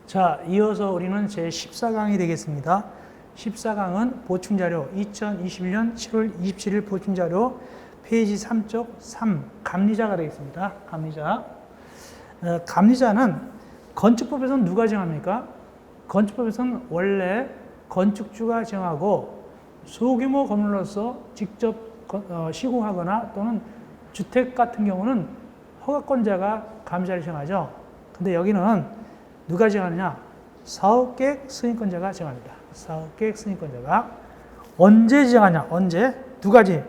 자, 이어서 우리는 제14강이 되겠습니다. 14강은 보충자료 2021년 7월 27일 보충자료 페이지 3쪽 3 감리자가 되겠습니다. 감리자. 감리자는 건축법에서는 누가 정합니까? 건축법에서는 원래 건축주가 정하고 소규모 건물로서 직접 시공하거나 또는 주택 같은 경우는 허가권자가 감리자를 정하죠. 근데 여기는 누가 정하느냐? 사업계획 승인권자가 정합니다. 사업계획 승인권자가 언제 정하냐? 언제? 두 가지.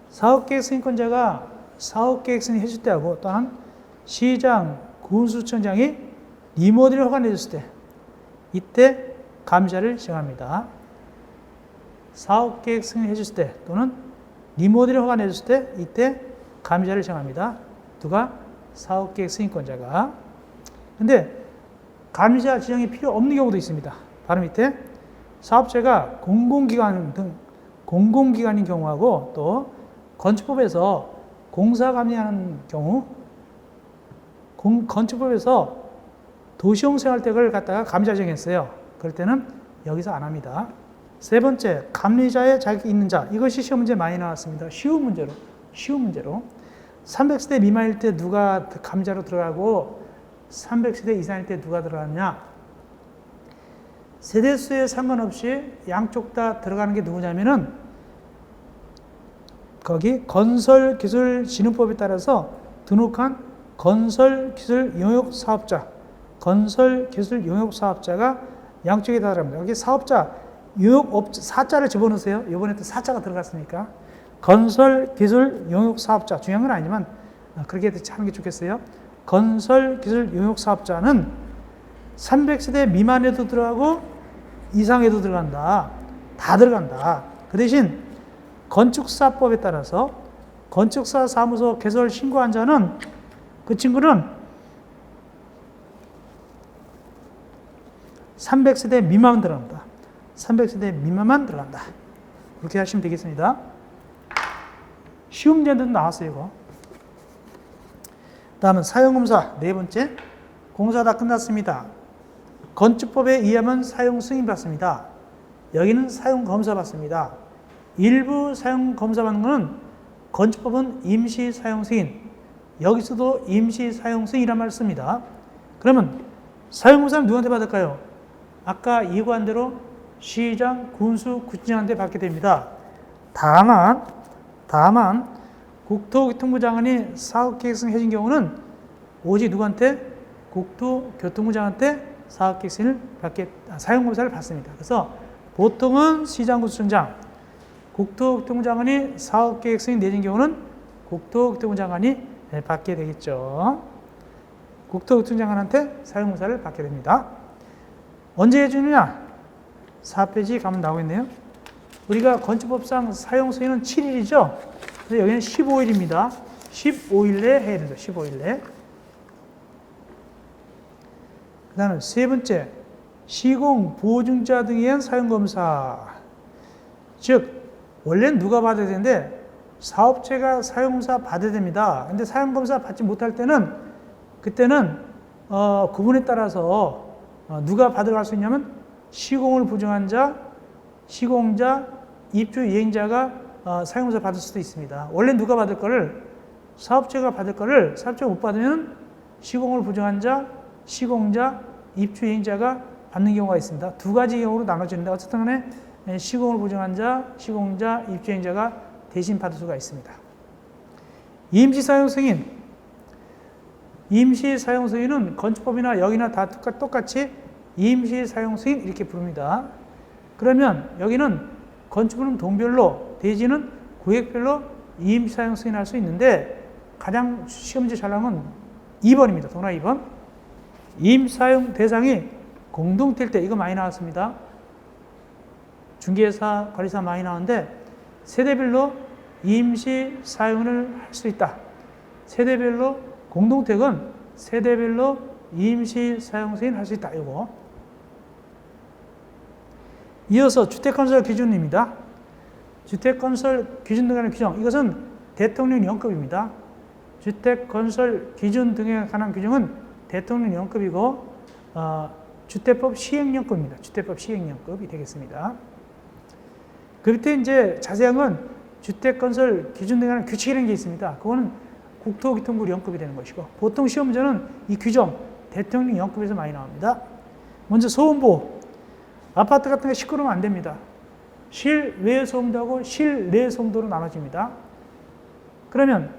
사업계획 승인권자가 사업계획 승인 해줄 때하고 또한 시장, 군수청장이 리모델을 허가내줬을 때 이때 감리자를 정합니다. 사업계획 승인 해줬을 때 또는 리모델을 허가내줬을 때 이때 감리자를 정합니다. 누가? 사업계획 승인권자가. 근데 감리자 지정이 필요 없는 경우도 있습니다. 바로 밑에 사업체가 공공기관 등 공공기관인 경우하고 또 건축법에서 공사 감리하는 경우 건축법에서 도시용 생활택을 갖다가 감리자 정했어요. 그럴 때는 여기서 안 합니다. 세 번째, 감리자의 자격이 있는 자. 이것이 시험 문제 많이 나왔습니다. 쉬운 문제로. 300세대 미만일 때 누가 감리자로 들어가고 300세대 이상일 때 누가 들어가느냐? 세대수에 상관없이 양쪽 다 들어가는 게 누구냐면은 거기 건설기술진흥법에 따라서 등록한 건설기술용역사업자, 건설기술용역사업자가 양쪽에 다 들어갑니다. 여기 사업자, 용역업자, 사자를 집어넣으세요. 이번에 또 사자가 들어갔으니까. 건설기술용역사업자, 중요한 건 아니지만 그렇게 하는 게 좋겠어요. 건설기술용역사업자는 300세대 미만에도 들어가고 이상에도 들어간다. 다 들어간다. 그 대신 건축사법에 따라서 건축사 사무소 개설 신고한 자는 그 친구는 300세대 미만만 들어간다. 300세대 미만만 들어간다. 그렇게 하시면 되겠습니다. 쉬운 문제도 나왔어요, 이거. 다음은 사용검사 네 번째. 공사 다 끝났습니다. 건축법에 의하면 사용 승인 받습니다. 여기는 사용검사 받습니다. 일부 사용검사 받는 것은 건축법은 임시 사용 승인. 여기서도 임시 사용 승인이란 말을 씁니다. 그러면 사용검사는 누구한테 받을까요? 아까 예고한 대로 시장, 군수, 구청장한테 받게 됩니다. 다만 국토교통부 장관이 사업계획 승인 해준 경우는 오직 누구한테? 국토교통부 장관한테 사업계획 승인을 사용검사를 받습니다. 그래서 보통은 시장, 군수청장, 국토교통부 장관이 사업계획 승인 내준 경우는 국토교통부 장관이 받게 되겠죠. 국토교통부 장관한테 사용검사를 받게 됩니다. 언제 해주느냐? 4페이지 가면 나오겠네요. 우리가 건축법상 사용 승인은 7일이죠. 그래서 여기는 15일입니다. 15일 내에 해야 된다. 15일 내에. 그 다음에 세 번째, 시공, 보증자 등에 의한 사용검사. 즉, 원래는 누가 받아야 되는데 사업체가 사용검사 받아야 됩니다. 근데 사용검사 받지 못할 때는 그때는 구분에 따라서 누가 받아갈 수 있냐면 시공을 보증한 자, 시공자, 입주 이행자가 사용검사 받을 수도 있습니다. 원래 누가 받을 거를 사업체가 받을 거를 사업체가 못 받으면 시공을 보증한 자, 시공자, 입주 이행자가 받는 경우가 있습니다. 두 가지 경우로 나눠지는데 어쨌든 간에 시공을 보증한 자, 시공자, 입주 이행자가 대신 받을 수가 있습니다. 임시 사용 승인. 임시 사용 승인은 건축법이나 여기나 다 똑같이 임시 사용 승인 이렇게 부릅니다. 그러면 여기는 건축물은 동별로, 대지는 구획별로 임시 사용 승인할 수 있는데 가장 시험지 잘 나온 건 2번입니다. 동그라 2번. 임시 사용 대상이 공동체일 때 이거 많이 나왔습니다. 중개사, 관리사 많이 나오는데 세대별로 임시 사용을 할 수 있다. 세대별로 공동택은 세대별로 임시 사용 승인 할 수 있다. 이거. 이어서 주택건설 기준입니다. 주택건설 기준 등에 관한 규정. 이것은 대통령령급입니다. 주택건설 기준 등에 관한 규정은 대통령령급이고 주택법 시행령급입니다. 주택법 시행령급이 되겠습니다. 그 밑에 이제 자세한 주택건설 기준 등에 관한 규칙이라는 게 있습니다. 그거는 국토교통부령급이 되는 것이고, 보통 시험 문제는 이 규정 대통령령급에서 많이 나옵니다. 먼저 소음보호. 아파트 같은 거 시끄러우면 안 됩니다. 실외 소음도 하고 실내 소음도로 나눠집니다. 그러면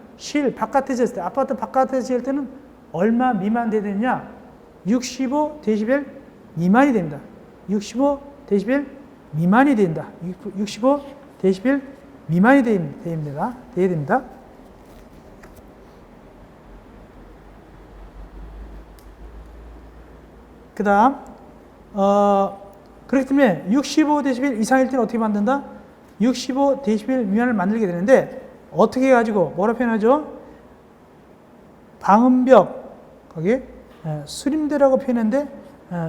바깥에 지을 때, 아파트 바깥에 지을 때는 얼마 미만 돼야 되느냐? 65데시벨 미만이 됩니다. 65데시벨 미만이 된다. 65데시벨 미만이 돼야 됩니다. 그 다음, 그렇기 때문에 65데시벨 이상일 때는 어떻게 만든다? 65데시벨 미만을 만들게 되는데, 어떻게 해가지고, 뭐라 표현하죠? 방음벽, 거기, 수림대라고 표현했는데,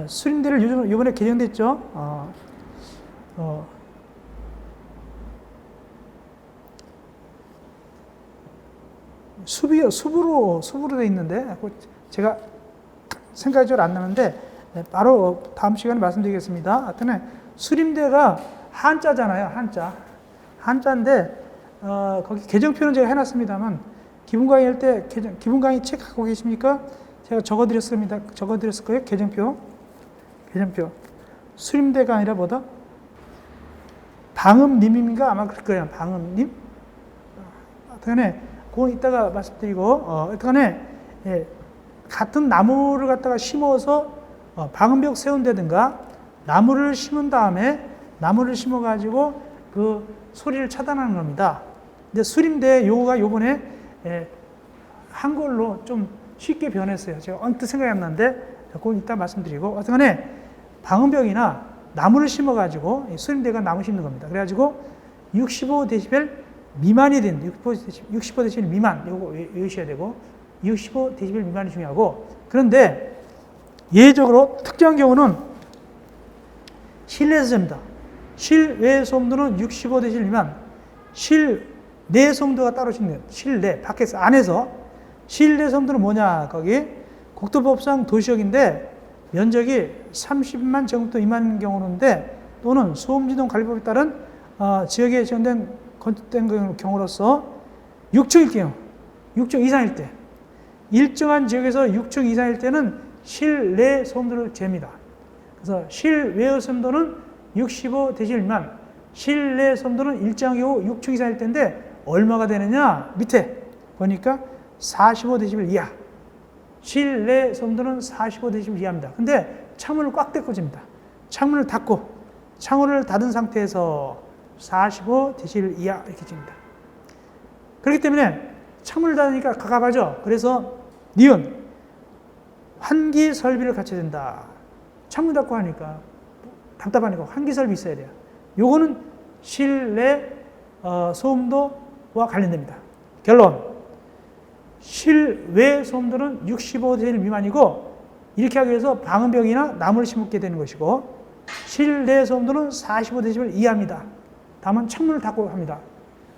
수림대를 요번에 개정됐죠? 숲으로 되어 있는데, 제가 생각이 잘 안 나는데, 바로 다음 시간에 말씀드리겠습니다. 하여튼, 수림대가 한자잖아요, 한자인데, 거기 개정표는 제가 해놨습니다만, 기본 강의 할 때, 기본 강의 책 갖고 계십니까? 제가 적어드렸을 거예요, 개정표. 수림대가 아니라 뭐다? 방음림인가? 아마 그럴 거예요, 방음림? 하여튼, 그건 이따가 말씀드리고, 하여튼, 같은 나무를 갖다가 심어서 방음벽 세운다든가, 나무를 심은 다음에, 나무를 심어가지고 그 소리를 차단하는 겁니다. 근데 수림대 요거가 요번에 한글로 좀 쉽게 변했어요. 제가 언뜻 생각이 안 나는데, 그건 이따 말씀드리고, 하여튼 방음벽이나 나무를 심어가지고, 수림대가 나무 심는 겁니다. 그래가지고 65데시벨 미만이 된다. 65데시벨 미만, 요거 외우셔야 되고, 65데시벨 미만이 중요하고, 그런데 예외적으로 특정한 경우는 실내에서 잡니다. 실외 소음도는 65데시벨 미만, 실내 소음도가 따로 있는 실내, 밖에서, 안에서. 실내 소음도는 뭐냐, 거기 국토법상 도시역인데 면적이 30만 제곱미터 미만인 경우인데, 또는 소음진동 관리법에 따른 지역에 지정된 건축된 경우로서 6층일 경우, 6층 이상일 때, 일정한 지역에서 6층 이상일 때는 실내 소음도를 잽니다. 그래서 실외 소음도는 65데시벨 미만, 실내 소음도는 일정한 경우 6층 이상일 때인데 얼마가 되느냐? 밑에 보니까 45데시벨 이하. 실내 소음도는 45데시벨 이하입니다. 근데 창문을 꽉 닫고 집니다. 창문을 닫고, 창문을 닫은 상태에서 45데시벨 이하 이렇게 집니다. 그렇기 때문에 창문을 닫으니까 갑갑하죠. 그래서 니은 환기 설비를 갖춰야 된다. 창문 닫고 하니까 답답하니까 환기 설비 있어야 돼요. 요거는 실내 소음도와 관련됩니다. 결론, 실외 소음도는 65데시벨 미만이고, 이렇게 하기 위해서 방음벽이나 나무를 심게 되는 것이고, 실내 소음도는 45데시벨 이하입니다. 다만 창문을 닫고 합니다.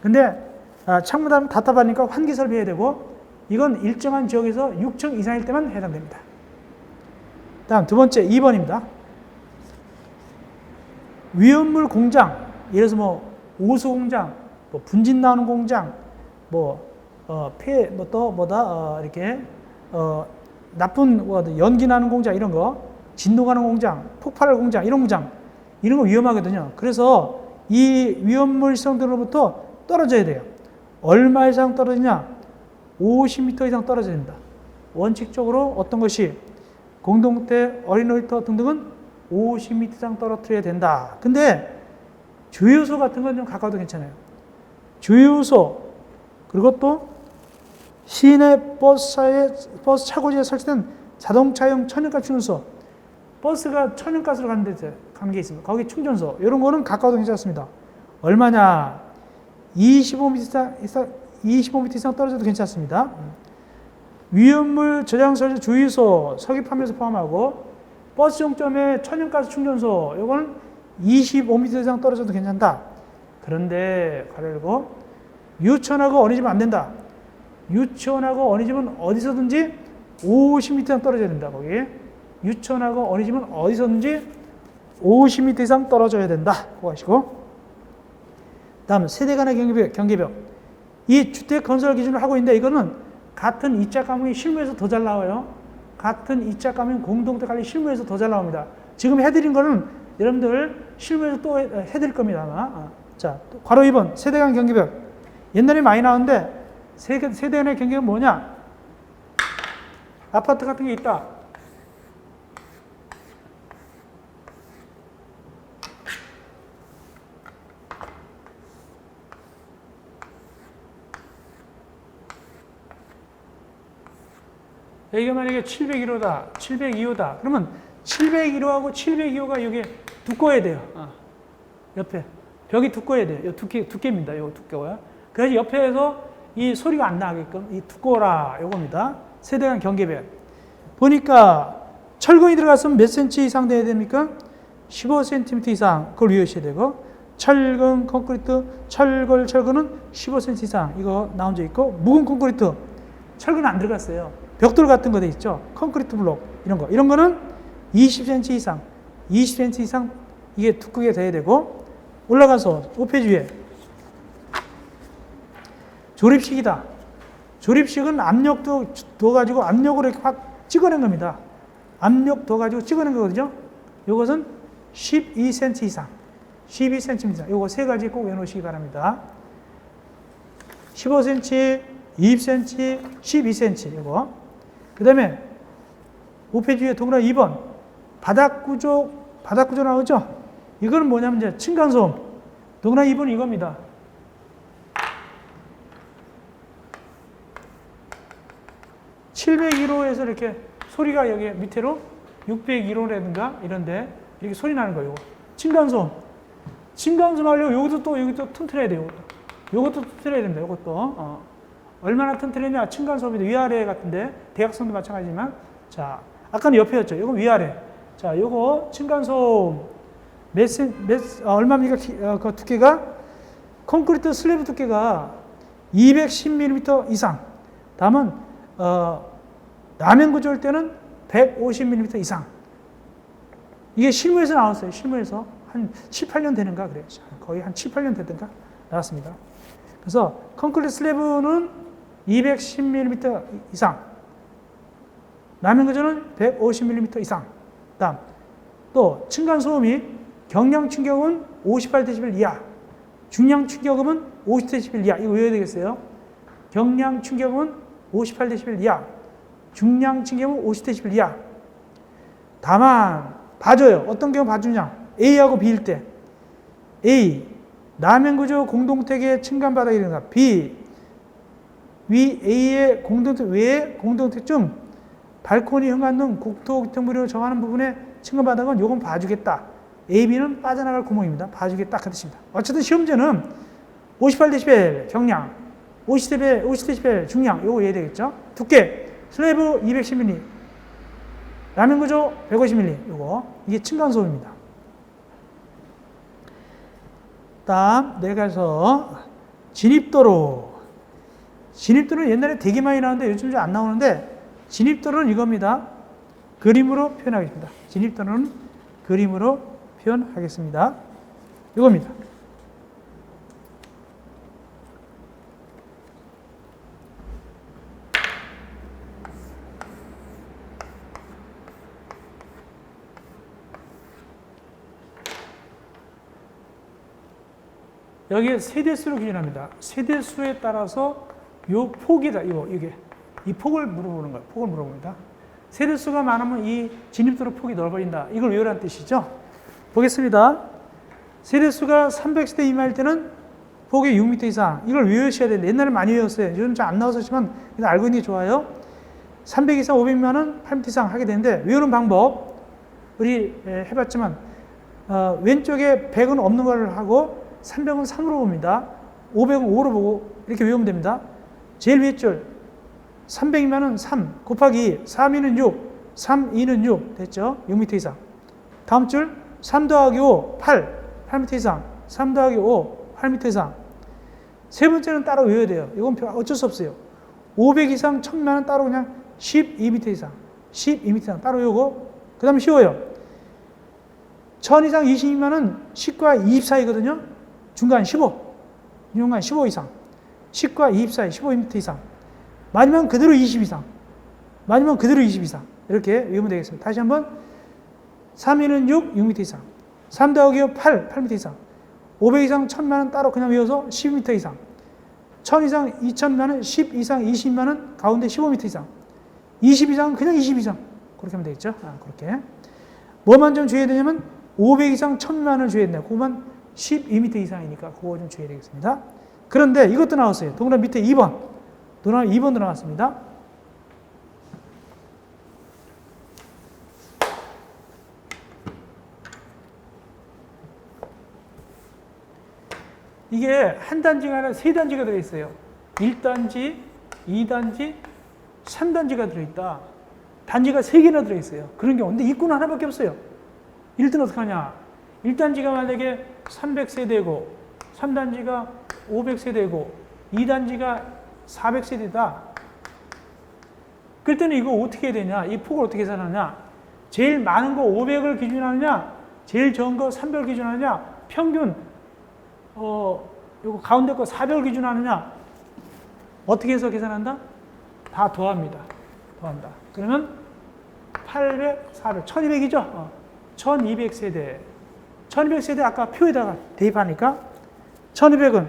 근데 창문 닫으면 답답하니까 환기 설비 해야 되고, 이건 일정한 지역에서 6층 이상일 때만 해당됩니다. 다음 두 번째 2번입니다. 위험물 공장, 예를 들어서 뭐 오수 공장, 뭐 분진 나오는 공장, 이렇게 나쁜 연기 나는 공장 이런 거, 진동 가는 공장, 폭발 공장 이런 거 위험하거든요. 그래서 이 위험물 시설들로부터 떨어져야 돼요. 얼마 이상 떨어지냐? 50m 이상 떨어져야 된다. 원칙적으로 어떤 것이 공동주택, 어린 놀이터 등등은 50m 이상 떨어뜨려야 된다. 근데 주유소 같은 건 좀 가까워도 괜찮아요. 주유소, 그리고 또 시내 버스 차고지에 설치된 자동차용 천연가스 충전소, 버스가 천연가스로 가는 게 있습니다. 거기 충전소, 이런 거는 가까워도 괜찮습니다. 얼마냐? 25m 이상 떨어져도 괜찮습니다. 위험물 저장 설치 주유소, 석유 판매소 포함하고 버스 정점에 천연가스 충전소, 이거는 25m 이상 떨어져도 괜찮다. 그런데 가로 열고 유치원하고 어린이집은 안 된다. 유치원하고 어린이집은 어디서든지 50m 이상 떨어져야 된다. 거기 유치원하고 어린이집은 어디서든지 50m 이상 떨어져야 된다. 그거 아시고. 다음 세대 간의 경계벽. 이 주택 건설 기준을 하고 있는데 이거는 같은 이자 과목이 실무에서 더 잘 나와요. 같은 이자 과목 공동대 관리 실무에서 더 잘 나옵니다. 지금 해드린 거는 여러분들 실무에서 또 해드릴 겁니다. 아마. 자, 괄호 2번 세대 간 경계벽. 옛날에 많이 나오는데 세대 간의 경계벽은 뭐냐? 아파트 같은 게 있다. 여기가 만약에 701호다, 702호다. 그러면 701호하고 702호가 여기 두꺼워야 돼요. 옆에. 벽이 두꺼워야 돼요. 두께입니다. 이거 두꺼워요. 그래서 옆에서 이 소리가 안 나게끔 이 두꺼워라. 요겁니다. 세대 간 경계벽. 보니까 철근이 들어갔으면 몇 센치 이상 돼야 됩니까? 15cm 이상. 그걸 외우셔야 되고. 철근, 콘크리트, 철근은 15cm 이상. 이거 나온 적 있고. 묵은 콘크리트. 철근 안 들어갔어요. 벽돌 같은 거 돼 있죠. 콘크리트 블록 이런 거. 이런 거는 20cm 이상. 20cm 이상 이게 두껍게 돼야 되고 올라가서 5페이지 위에 조립식이다. 조립식은 압력도 둬가지고 압력으로 이렇게 확 찍어낸 겁니다. 압력 둬가지고 찍어낸 거거든요. 이것은 12cm 이상. 12cm 이상. 요거 세 가지 꼭 외워놓으시기 바랍니다. 15cm, 20cm, 12cm. 요거. 그 다음에 5페이지 위에 동그라미 2번 바닥 구조 나오죠? 이거는 뭐냐면 이제 층간소음. 동그라미 2번은 이겁니다. (701호에서) 이렇게 소리가 여기 밑으로 601호라든가 이런데 이렇게 소리 나는 거예요. 층간소음. 층간소음 하려고 여기도 튼튼해야 돼요. 요것도 튼튼해야 됩니다. 요것도. 얼마나 튼튼했냐? 층간소음이 위아래 같은데 대각선도 마찬가지지만 자 아까는 옆에였죠. 이건 위아래. 자 요거 층간소음 얼마입니까? 그 두께가 콘크리트 슬래브 두께가 210mm 이상. 다음은 라면 구조일 때는 150mm 이상. 이게 실무에서 나왔어요. 실무에서 한 7, 8년 되는가 그래요. 거의 한 7, 8년 되든가 나왔습니다. 그래서 콘크리트 슬래브는 210mm 이상, 라면 구조는 150mm 이상. 다음 또 층간 소음이 경량 충격은 58dB 이하, 중량 충격음은 50dB 이하. 이거 외워야 되겠어요. 경량 충격음은 58dB 이하, 중량 충격음은 50dB 이하. 다만 봐줘요. 어떤 경우 봐주냐? A하고 B일 때 A 라면 구조 공동택의 층간 바닥이 되는가? B 위 A의 공동택 외의 공동택 중 발코니 현관 등 국토교통부로 정하는 부분의 층간 바닥은 요건 봐주겠다. A, B는 빠져나갈 구멍입니다. 봐주겠다 그 뜻입니다. 어쨌든 시험제는 58dB 경량, 50dB 중량 요거 이해야 되겠죠? 두께 슬래브 210mm, 라면 구조 150mm 요거 이게 층간 소음입니다. 다음 내가서 진입도로. 진입도로는 옛날에 되게 많이 나오는데 요즘 좀 안 나오는데 진입도로는 이겁니다. 그림으로 표현하겠습니다. 진입도로는 그림으로 표현하겠습니다. 이겁니다. 여기에 세대수로 기준합니다. 세대수에 따라서 요 폭이다. 이게 이 폭을 물어보는 거예요. 폭을 물어봅니다. 세대수가 많으면 이 진입도로 폭이 넓어진다. 이걸 외우라는 뜻이죠. 보겠습니다. 세대수가 300세대 이마일 때는 폭이 6m 이상. 이걸 외우셔야 되는데 옛날에 많이 외웠어요. 요즘 잘 안 나왔었지만 그냥 알고 있는 게 좋아요. 300 이상 500면은 8m 이상 하게 되는데 외우는 방법 우리 해봤지만 왼쪽에 100은 없는 걸 하고 300은 3으로 봅니다. 500은 5로 보고 이렇게 외우면 됩니다. 제일 위에 줄 300이면 3 곱하기 3, 2는 6, 3, 2는 6 됐죠? 6m 이상. 다음 줄 3 더하기 5, 8m 이상. 3 더하기 5, 8m 이상. 세 번째는 따로 외워야 돼요. 이건 어쩔 수 없어요. 500 이상 1000만은 따로 그냥 12m 이상. 12m 이상 따로 외우고 그 다음에 쉬워요. 1000 이상 20이면은 10과 20 사이거든요. 중간 15. 중간 15 이상. 10과 20 사이, 15m 이상. 많으면 그대로 20 이상. 많으면 그대로 20 이상. 이렇게 외우면 되겠습니다. 다시 한번. 3위는 6, 6m 이상. 3 더하기 5, 8, 8m 이상. 500 이상 1000만원 따로 그냥 외워서 12m 이상. 1000 이상 2000만원, 10 이상 20만원, 가운데 15m 이상. 20 이상은 그냥 20 이상. 그렇게 하면 되겠죠. 그렇게. 뭐만 좀 주의해야 되냐면 500 이상 1000만원을 주의해야 된다. 그거만 12m 이상이니까 그거 좀 주의해야 되겠습니다. 그런데 이것도 나왔어요. 동그라미 밑에 2번. 동그라미 2번도 나왔습니다. 이게 한 단지가 아니라 세 단지가 들어있어요. 1단지, 2단지, 3단지가 들어있다. 단지가 3개나 들어있어요. 그런 경우. 근데 입구는 하나밖에 없어요. 이럴 때는 어떻게 하냐. 1단지가 만약에 300세대고, 3단지가 500세대고, 2단지가 400세대다. 그럴 때는 이거 어떻게 해야 되냐. 이 폭을 어떻게 계산하냐. 제일 많은 거 500을 기준하느냐, 제일 적은 거 300을 기준하느냐, 평균 요거 가운데 거 400을 기준하느냐. 어떻게 해서 계산한다? 다 더합니다. 더한다. 그러면 800, 400, 1200이죠? 1200세대. 1200세대 아까 표에다가 대입하니까 1200은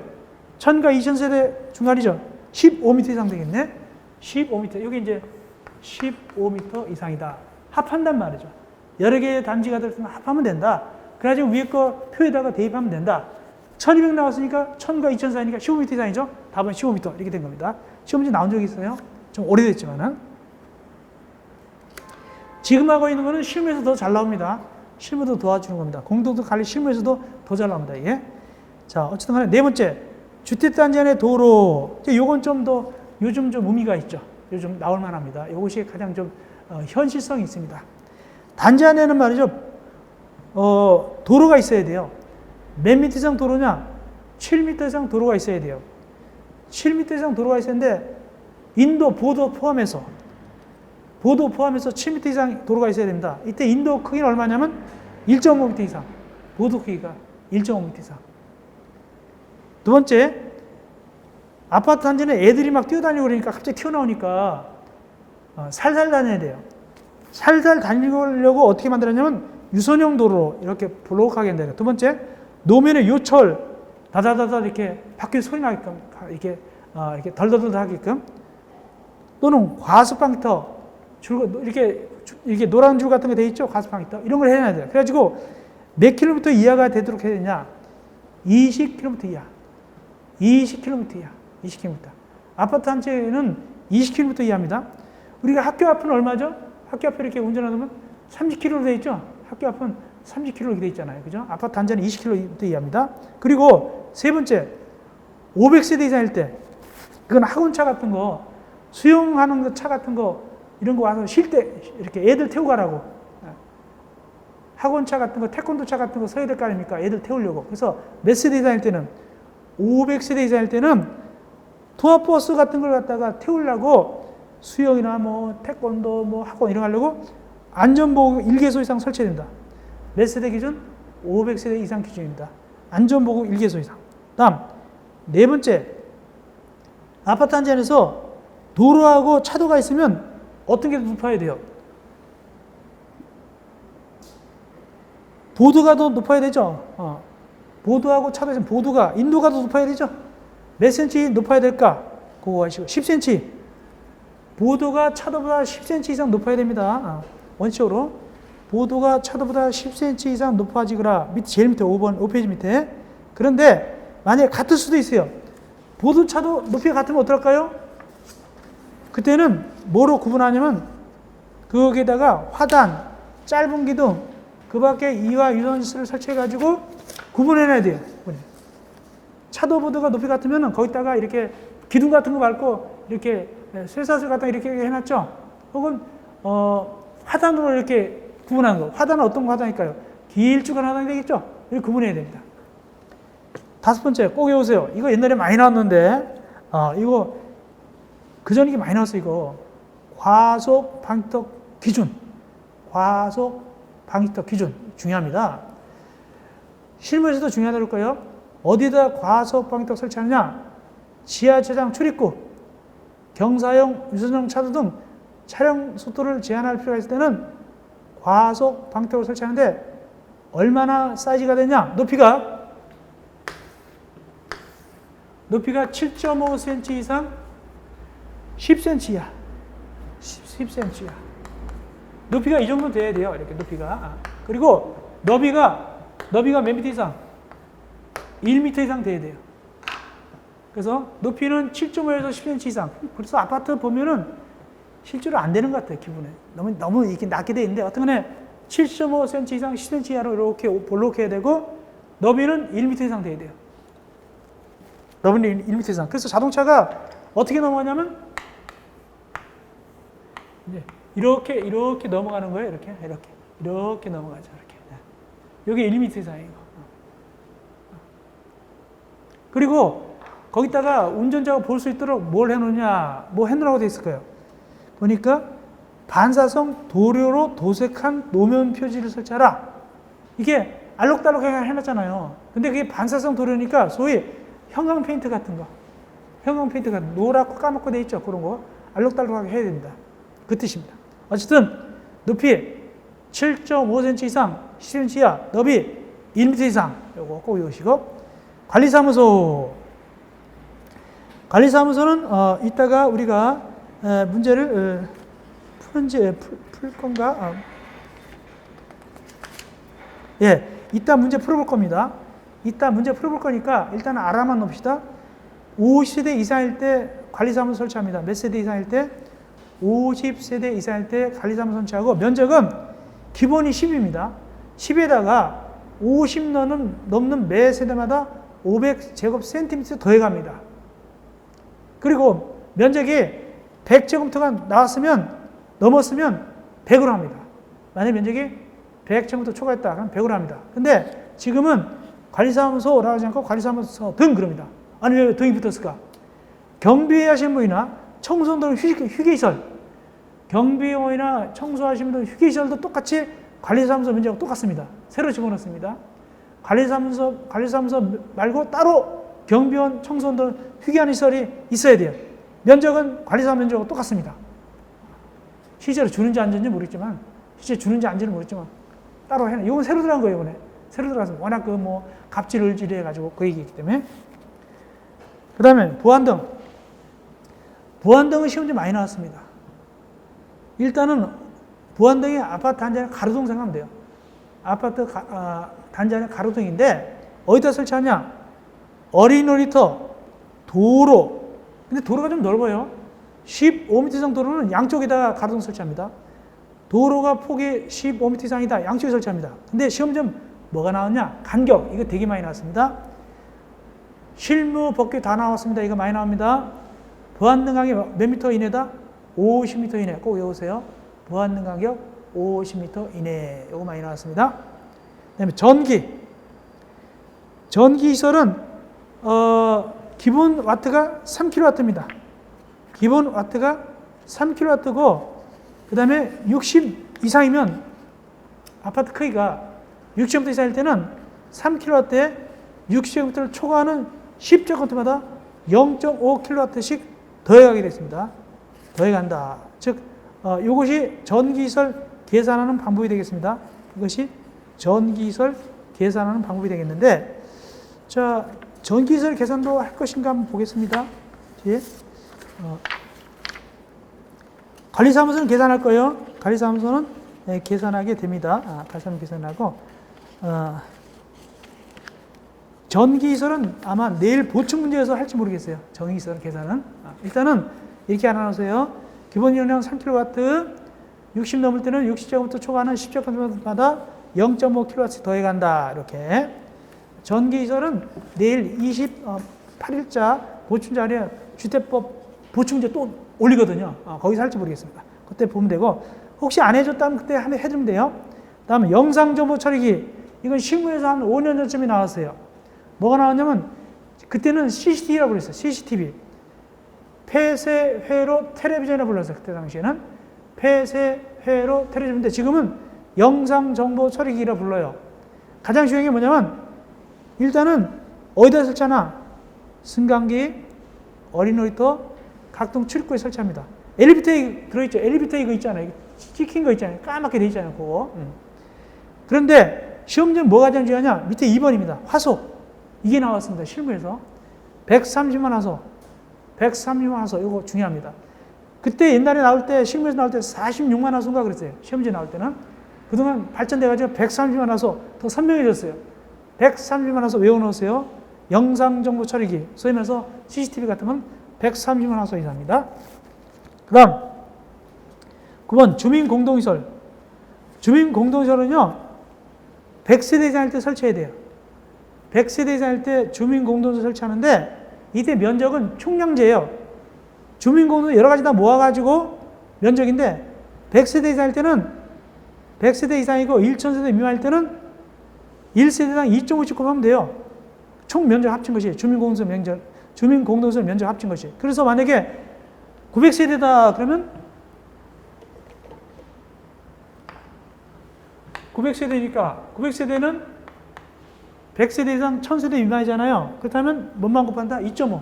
1000과 2000세대 중간이죠? 15m 이상 되겠네? 15m. 여기 이제 15m 이상이다. 합한단 말이죠. 여러 개의 단지가 들었으면 합하면 된다. 그래가지고 위에 거 표에다가 대입하면 된다. 1200 나왔으니까 1000과 2000 사이니까 15m 이상이죠? 답은 15m. 이렇게 된 겁니다. 시험 문제 나온 적이 있어요. 좀 오래됐지만은. 지금 하고 있는 거는 실무에서 더 잘 나옵니다. 실무도 도와주는 겁니다. 공동도 관리 실무에서도 더 잘 나옵니다. 이게. 자, 어쨌든 간에 네 번째. 주택단지 안에 도로. 요건 좀 더 요즘 좀 의미가 있죠. 요즘 나올 만합니다. 이것이 가장 좀 현실성이 있습니다. 단지 안에는 말이죠. 도로가 있어야 돼요. 몇 미터 이상 도로냐? 7m 이상 도로가 있어야 돼요. 7m 이상 도로가 있어야 되는데 인도, 보도 포함해서 7m 이상 도로가 있어야 됩니다. 이때 인도 크기는 얼마냐면 1.5m 이상. 보도 크기가 1.5m 이상. 두 번째, 아파트 단지는 애들이 막 뛰어다니고 그러니까 갑자기 튀어나오니까 살살 다녀야 돼요. 살살 다니려고 어떻게 만들었냐면 유선형 도로 이렇게 블록하게 한다. 두 번째, 노면의 요철 다다다다 이렇게 바퀴 소리 나게끔 이렇게 덜덜덜 하게끔, 또는 과습방터 이렇게 노란 줄 같은 거 돼 있죠. 과습방터 이런 걸 해놔야 돼요. 그래가지고 몇 킬로미터 이하가 되도록 해야 되냐? 20km 이하. 20km 이하. 20km. 아파트 한 채는 20km 이하입니다. 우리가 학교 앞은 얼마죠? 학교 앞에 이렇게 운전하면 30km로 돼 있죠. 학교 앞은 30km 이렇게 돼 있잖아요. 그죠? 아파트 단지는 20km 이하입니다. 그리고 세 번째, 500세대 이상일 때, 그건 학원차 같은 거, 수영하는 차 같은 거, 이런 거 와서 쉴 때 이렇게 애들 태우고 가라고. 학원차 같은 거, 태권도차 같은 거 서야 될 거 아닙니까? 애들 태우려고. 그래서 몇 세대 이상일 때는, 500세대 이상일 때는 통합버스 같은 걸 갖다가 태우려고 수영이나 뭐 태권도 뭐 학원 이런 거 하려고 안전보호 1개소 이상 설치해야 된다. 몇 세대 기준? 500세대 이상 기준입니다. 안전보호 1개소 이상. 다음, 네 번째, 아파트 단지 안에서 도로하고 차도가 있으면 어떤 게 높아야 돼요? 보도가 더 높아야 되죠. 보도하고 차도 있으면 보도가, 인도가 더 높아야 되죠. 몇 cm 높아야 될까? 그거 하시고 10cm. 보도가 차도보다 10cm 이상 높아야 됩니다. 원칙으로 보도가 차도보다 10cm 이상 높아지거나, 밑에 제일 밑에 5페이지 밑에. 그런데 만약에 같을 수도 있어요. 보도 차도 높이가 같으면 어떨까요? 그때는 뭐로 구분하냐면 거기에다가 화단, 짧은 기둥, 그 밖에 이와 유선시설을 설치해가지고 구분해놔야 돼요. 차도 보도가 높이 같으면 거기다가 이렇게 기둥 같은 거 밟고 이렇게 쇠사슬 같은 거 이렇게 해놨죠. 혹은 화단으로 이렇게 구분하는 거. 화단은 어떤 화단일까요? 길쭉한 화단이 되겠죠. 이렇게 구분해야 됩니다. 다섯 번째, 꼭 외우세요. 이거 옛날에 많이 나왔는데, 이거 그전 이게 많이 나왔어요. 이거 과속 방지턱 기준. 과속 방지턱 기준 중요합니다. 실무에서도 중요하다고 할까요? 어디다 과속 방지턱 설치하느냐? 지하주차장 출입구, 경사용, 유선용 차도 등 차량 속도를 제한할 필요가 있을 때는 과속 방지턱을 설치하는데 얼마나 사이즈가 되냐? 높이가 7.5cm 이상 10cm 이하. 10cm 이하. 높이가 이 정도 돼야 돼요. 이렇게 높이가. 그리고 너비가 몇 미터 이상? 1m 이상 돼야 돼요. 그래서 높이는 7.5에서 10cm 이상. 그래서 아파트 보면은 실제로 안 되는 것 같아요, 기분에. 너무 이렇게 낮게 돼 있는데, 어떤 간에 7.5cm 이상 10cm 이하로 이렇게 볼록해야 되고, 너비는 1m 이상 돼야 돼요. 너비는 1m 이상. 그래서 자동차가 어떻게 넘어가냐면, 이제 이렇게 넘어가는 거예요. 이렇게 넘어가죠. 이렇게. 여기 1m 이상이에요. 그리고 거기다가 운전자가 볼 수 있도록 뭘 해놓냐, 뭐 해놓으라고 돼 있을 거예요. 보니까 반사성 도료로 도색한 노면 표지를 설치하라. 이게 알록달록하게 해놨잖아요. 근데 그게 반사성 도료니까 소위 형광 페인트 같은 거, 노랗고 까맣고 돼 있죠. 그런 거 알록달록하게 해야 됩니다. 그 뜻입니다. 어쨌든 높이 7.5cm 이상 10cm 이하, 너비 1m 이상. 요거 꼭 외우시고, 관리사무소는 이따가 우리가 문제를 풀 건가? 예, 이따 문제 풀어볼 겁니다. 이따 문제 풀어볼 거니까 일단 알아만 놓읍시다. 50세대 이상일 때 관리사무소 설치합니다. 몇 세대 이상일 때? 50세대 이상일 때 관리사무소 설치하고, 면적은 기본이 10입니다. 10에다가 50 넘는 매 세대마다 500제곱센티미터 더해갑니다. 그리고 면적이 100제곱미터가 넘었으면 100으로 합니다. 만약 면적이 100제곱미터 초과했다, 그럼 100으로 합니다. 근데 지금은 관리사무소라고 하지 않고 관리사무소 등 그럽니다. 아니, 왜 등이 붙었을까? 경비 하시는 분이나 청소년 휴게시설, 경비원이나 청소하시는 분 휴게시설도 똑같이 관리사무소 면적하고 똑같습니다. 새로 집어넣습니다. 관리사무소 말고 따로 경비원, 청소년 휴게하는 시설이 있어야 돼요. 면적은 관리사무소 면적하고 똑같습니다. 실제로 주는지 안 주는지 모르겠지만, 따로 해놔. 이건 새로 들어간 거예요, 이번에. 새로 들어가서 워낙 갑질을질이 해가지고 그 얘기이기 때문에. 그 다음에 보안등. 보안등은 시험지 많이 나왔습니다. 일단은 보안등이 아파트 단지 안에 가로등 생각하면 돼요. 아파트 단지 안에 가로등인데 어디다 설치하냐? 어린이 놀이터, 도로. 근데 도로가 좀 넓어요. 15m 이상 도로는 양쪽에다가 가로등 설치합니다. 도로가 폭이 15m 이상이다. 양쪽에 설치합니다. 근데 시험점 뭐가 나왔냐? 간격. 이거 되게 많이 나왔습니다. 실무 법규 다 나왔습니다. 이거 많이 나옵니다. 보안등 간격 몇 미터 이내다? 50m 이내. 꼭 외우세요. 보안등 간격 50m 이내. 이거 많이 나왔습니다. 그 다음에 전기시설은 기본 와트가 3kW입니다. 기본 와트가 3kW고, 그 다음에 60 이상이면 아파트 크기가 60제곱미터 이상일 때는 3kW에 60제곱미터를 초과하는 10제곱미터마다 0.5kW씩 더해가게 됐습니다. 더해간다. 즉, 이것이 전기시설 계산하는 방법이 되겠습니다. 이것이 전기시설 계산하는 방법이 되겠는데, 자, 전기시설 계산도 할 것인가 한번 보겠습니다. 뒤에. 관리사무소는 계산할 거예요. 관리사무소는 계산하게 됩니다. 다시 한번 계산하고, 전기시설은 아마 내일 보충 문제에서 할지 모르겠어요. 전기시설 계산은. 일단은 이렇게 알아놓으세요. 기본 용량 3kW, 60 넘을 때는 60제곱미터 초과하는 10제곱미터마다 0.5kW씩 더해간다. 이렇게. 전기시설은 내일 28일자 보충자료에 주택법 보충제 또 올리거든요. 거기서 할지 모르겠습니다. 그때 보면 되고, 혹시 안 해줬다면 그때 해주면 돼요. 다음에 영상정보 처리기. 이건 실무에서 한 5년 전쯤에 나왔어요. 뭐가 나왔냐면, 그때는 CCTV라고 그랬어요. CCTV. 폐쇄회로 텔레비전이라고 불렀어요. 그때 당시에는. 폐쇄회 회로 테려주면 돼. 지금은 영상정보 처리기라 불러요. 가장 중요한 게 뭐냐면 일단은 어디다 설치하나? 승강기, 어린 놀이터, 각종 출입구에 설치합니다. 엘리베이터에 들어있죠. 엘리베이터에 이거 있잖아요. 찍힌 거 있잖아요. 까맣게 돼 있잖아요. 그거. 그런데 시험지는 뭐가 가장 중요하냐? 밑에 2번입니다. 화소. 이게 나왔습니다. 실무에서. 130만 화소. 130만 화소. 이거 중요합니다. 그때 옛날에 나올 때, 실무에서 나올 때 46만 화소인가 그랬어요. 시험지 나올 때는. 그동안 발전돼가지고 130만 화소 더 선명해졌어요. 130만 화소 외워놓으세요. 영상정보 처리기. 소위 말해서 CCTV 같은 건 130만 화소 이상입니다. 그 다음 9번 주민공동시설. 주민공동시설은요 100세대 이상 할 때 설치해야 돼요. 100세대 이상 할 때 주민공동시설 설치하는데 이때 면적은 총량제예요. 주민공동시설 여러 가지 다 모아가지고 면적인데 100세대 이상 할 때는 100세대 이상이고 1000세대 미만일 때는 1세대당 2.5씩 곱하면 돼요. 총 면적 합친 것이 주민공동시설 면적 합친 것이. 그래서 만약에 900세대다 그러면 900세대니까 900세대는 100세대 이상 1000세대 미만이잖아요. 그렇다면 뭐만 곱한다? 2.5.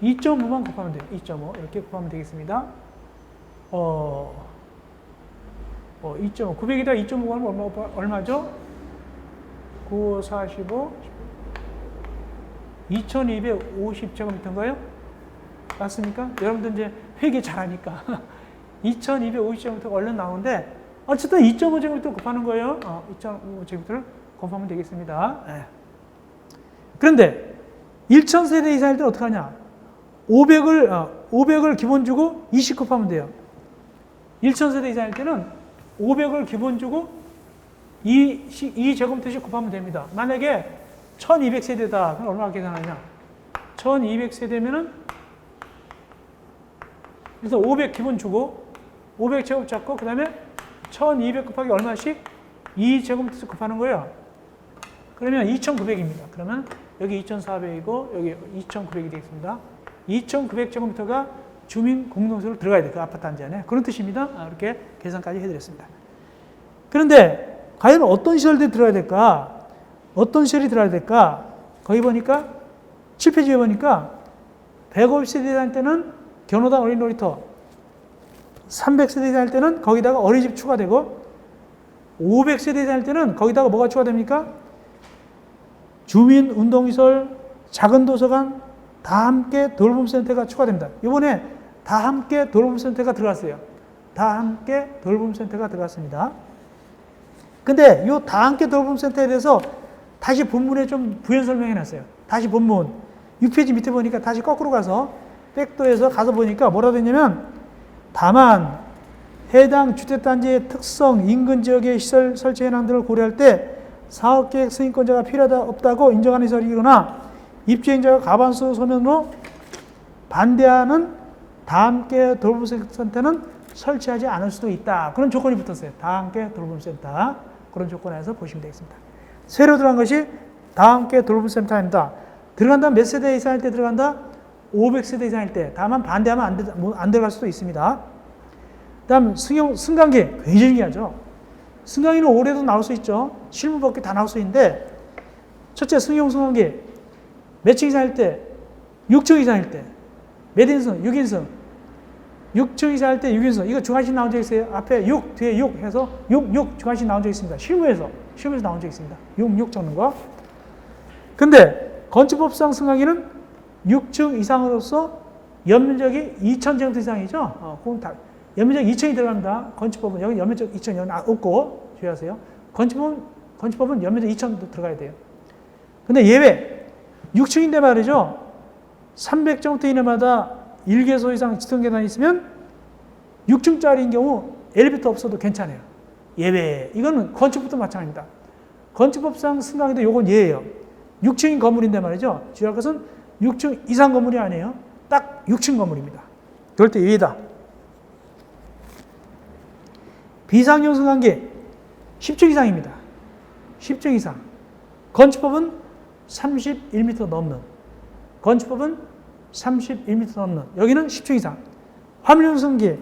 2.5만 곱하면 돼요. 2.5 이렇게 곱하면 되겠습니다. 2.5 900에다 2.5 하면 얼마죠? 9, 45 2250제곱미터인가요? 맞습니까? 여러분들 이제 회계 잘하니까 2250제곱미터가 얼른 나오는데 어쨌든 2.5제곱미터 곱하는 거예요. 2.5제곱미터를 곱하면 되겠습니다. 네. 그런데 1000세대 이상일 때는 어떻게 하냐? 500을 기본 주고 20 곱하면 돼요. 1000세대 이상일 때는 500을 기본 주고 2제곱미터씩 곱하면 됩니다. 만약에 1200세대다. 그럼 얼마나 계산하냐? 1200세대면은 그래서 500 기본 주고 500제곱 잡고 그 다음에 1200 곱하기 얼마씩? 2제곱미터 곱하는 거예요. 그러면 2900입니다. 그러면 여기 2400이고 여기 2900이 되겠습니다. 2900제곱미터가 주민 공동시설로 들어가야 돼요. 그 아파트 단지 안에. 그런 뜻입니다. 이렇게 계산까지 해드렸습니다. 그런데 과연 어떤 시설들이 들어가야 될까? 어떤 시설이 들어가야 될까? 거기 보니까 7페이지에 보니까 150세대 이상 때는 견호당 어린 놀이터, 300세대 이상 할 때는 거기다가 어린이집 추가되고 500세대 이상 할 때는 거기다가 뭐가 추가됩니까? 주민운동시설, 작은 도서관, 다 함께 돌봄센터가 추가됩니다. 이번에 다 함께 돌봄센터가 들어갔어요. 다 함께 돌봄센터가 들어갔습니다. 근데 이 다 함께 돌봄센터에 대해서 다시 본문에 좀 부연 설명해 놨어요. 다시 본문 6페이지 밑에 보니까 다시 거꾸로 가서 백도에서 가서 보니까 뭐라고 했냐면 다만 해당 주택단지의 특성, 인근 지역의 시설 설치 현황 등을 고려할 때 사업계획 승인권자가 필요하다 없다고 인정하는 시설이거나 입주행자가 과반수 소면으로 반대하는 다 함께 돌봄센터는 설치하지 않을 수도 있다. 그런 조건이 붙었어요. 다 함께 돌봄센터. 그런 조건에서 보시면 되겠습니다. 새로 들어간 것이 다 함께 돌봄센터입니다. 들어간다면 몇 세대 이상일 때 들어간다? 500세대 이상일 때. 다만 반대하면 안 들어갈 수도 있습니다. 그 다음 승강기. 굉장히 중요하죠. 승강기는 올해도 나올 수 있죠. 실무법규 다 나올 수 있는데 첫째 승강기 몇 층 이상일 때? 6층 이상일 때. 몇 인승? 6인승. 6층 이상일 때 6인승. 이거 중간식 나온 적 있어요? 앞에 6, 뒤에 6 해서 6 중간식 나온 적 있습니다. 실무에서 나온 적 있습니다. 6 적는 거. 근데 건축법상 승강기는 6층 이상으로서 연면적이 2000제곱미터 이상이죠. 그건 다 연면적 2000이 들어갑니다. 건축법은 여기 연면적 2000이 없고 주의하세요. 건축법은 연면적 2000도 들어가야 돼요. 근데 예외 6층인데 말이죠. 300제곱미터 이내마다 1개소 이상 지층 계단이 있으면 6층짜리인 경우 엘리베이터 없어도 괜찮아요. 예외. 이거는 건축법도 마찬가지입니다. 건축법상 승강기도 요건 예예요. 6층인 건물인데 말이죠. 주의할 것은 6층 이상 건물이 아니에요. 딱 6층 건물입니다. 그럴 때 예외다. 비상용 승강기 10층 이상입니다. 10층 이상. 건축법은 31m 넘는. 건축법은 31m 넘는. 여기는 10층 이상. 화물용 승강기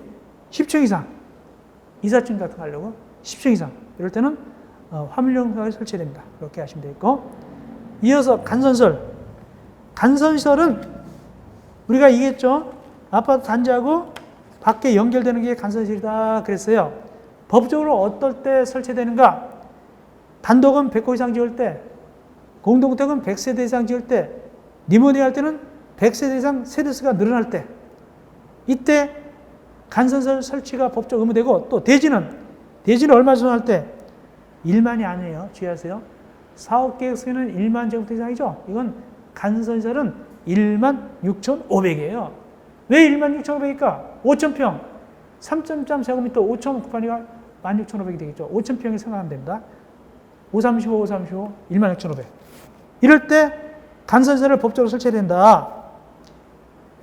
10층 이상. 이삿짐 같은 거 하려고 10층 이상 이럴 때는 화물용사가 설치됩니다. 그렇게 하시면 되겠고, 이어서 간선설. 간선설은 우리가 얘기했죠. 아파트 단지하고 밖에 연결되는 게 간선설이다 그랬어요. 법적으로 어떨 때 설치되는가? 단독은 100호 이상 지을 때, 공동택은 100세대 이상 지을 때, 리모델링 할 때는 100세대 이상 세대수가 늘어날 때, 이때 간선설 설치가 법적 의무되고, 또 대지는 얼마 전에 할 때 1만이 아니에요. 주의하세요. 사업계획 수위는 1만 제곱미터 이상이죠. 이건 간선설은 1만 6,500이에요. 왜 1만 6,500일까? 5,000평, 3.3 제곱미터 5,000 곱하기가 16,500이 되겠죠. 5,000평이 생각하면 됩니다. 535, 535, 1만 6,500. 이럴 때 간선설을 법적으로 설치해야 된다.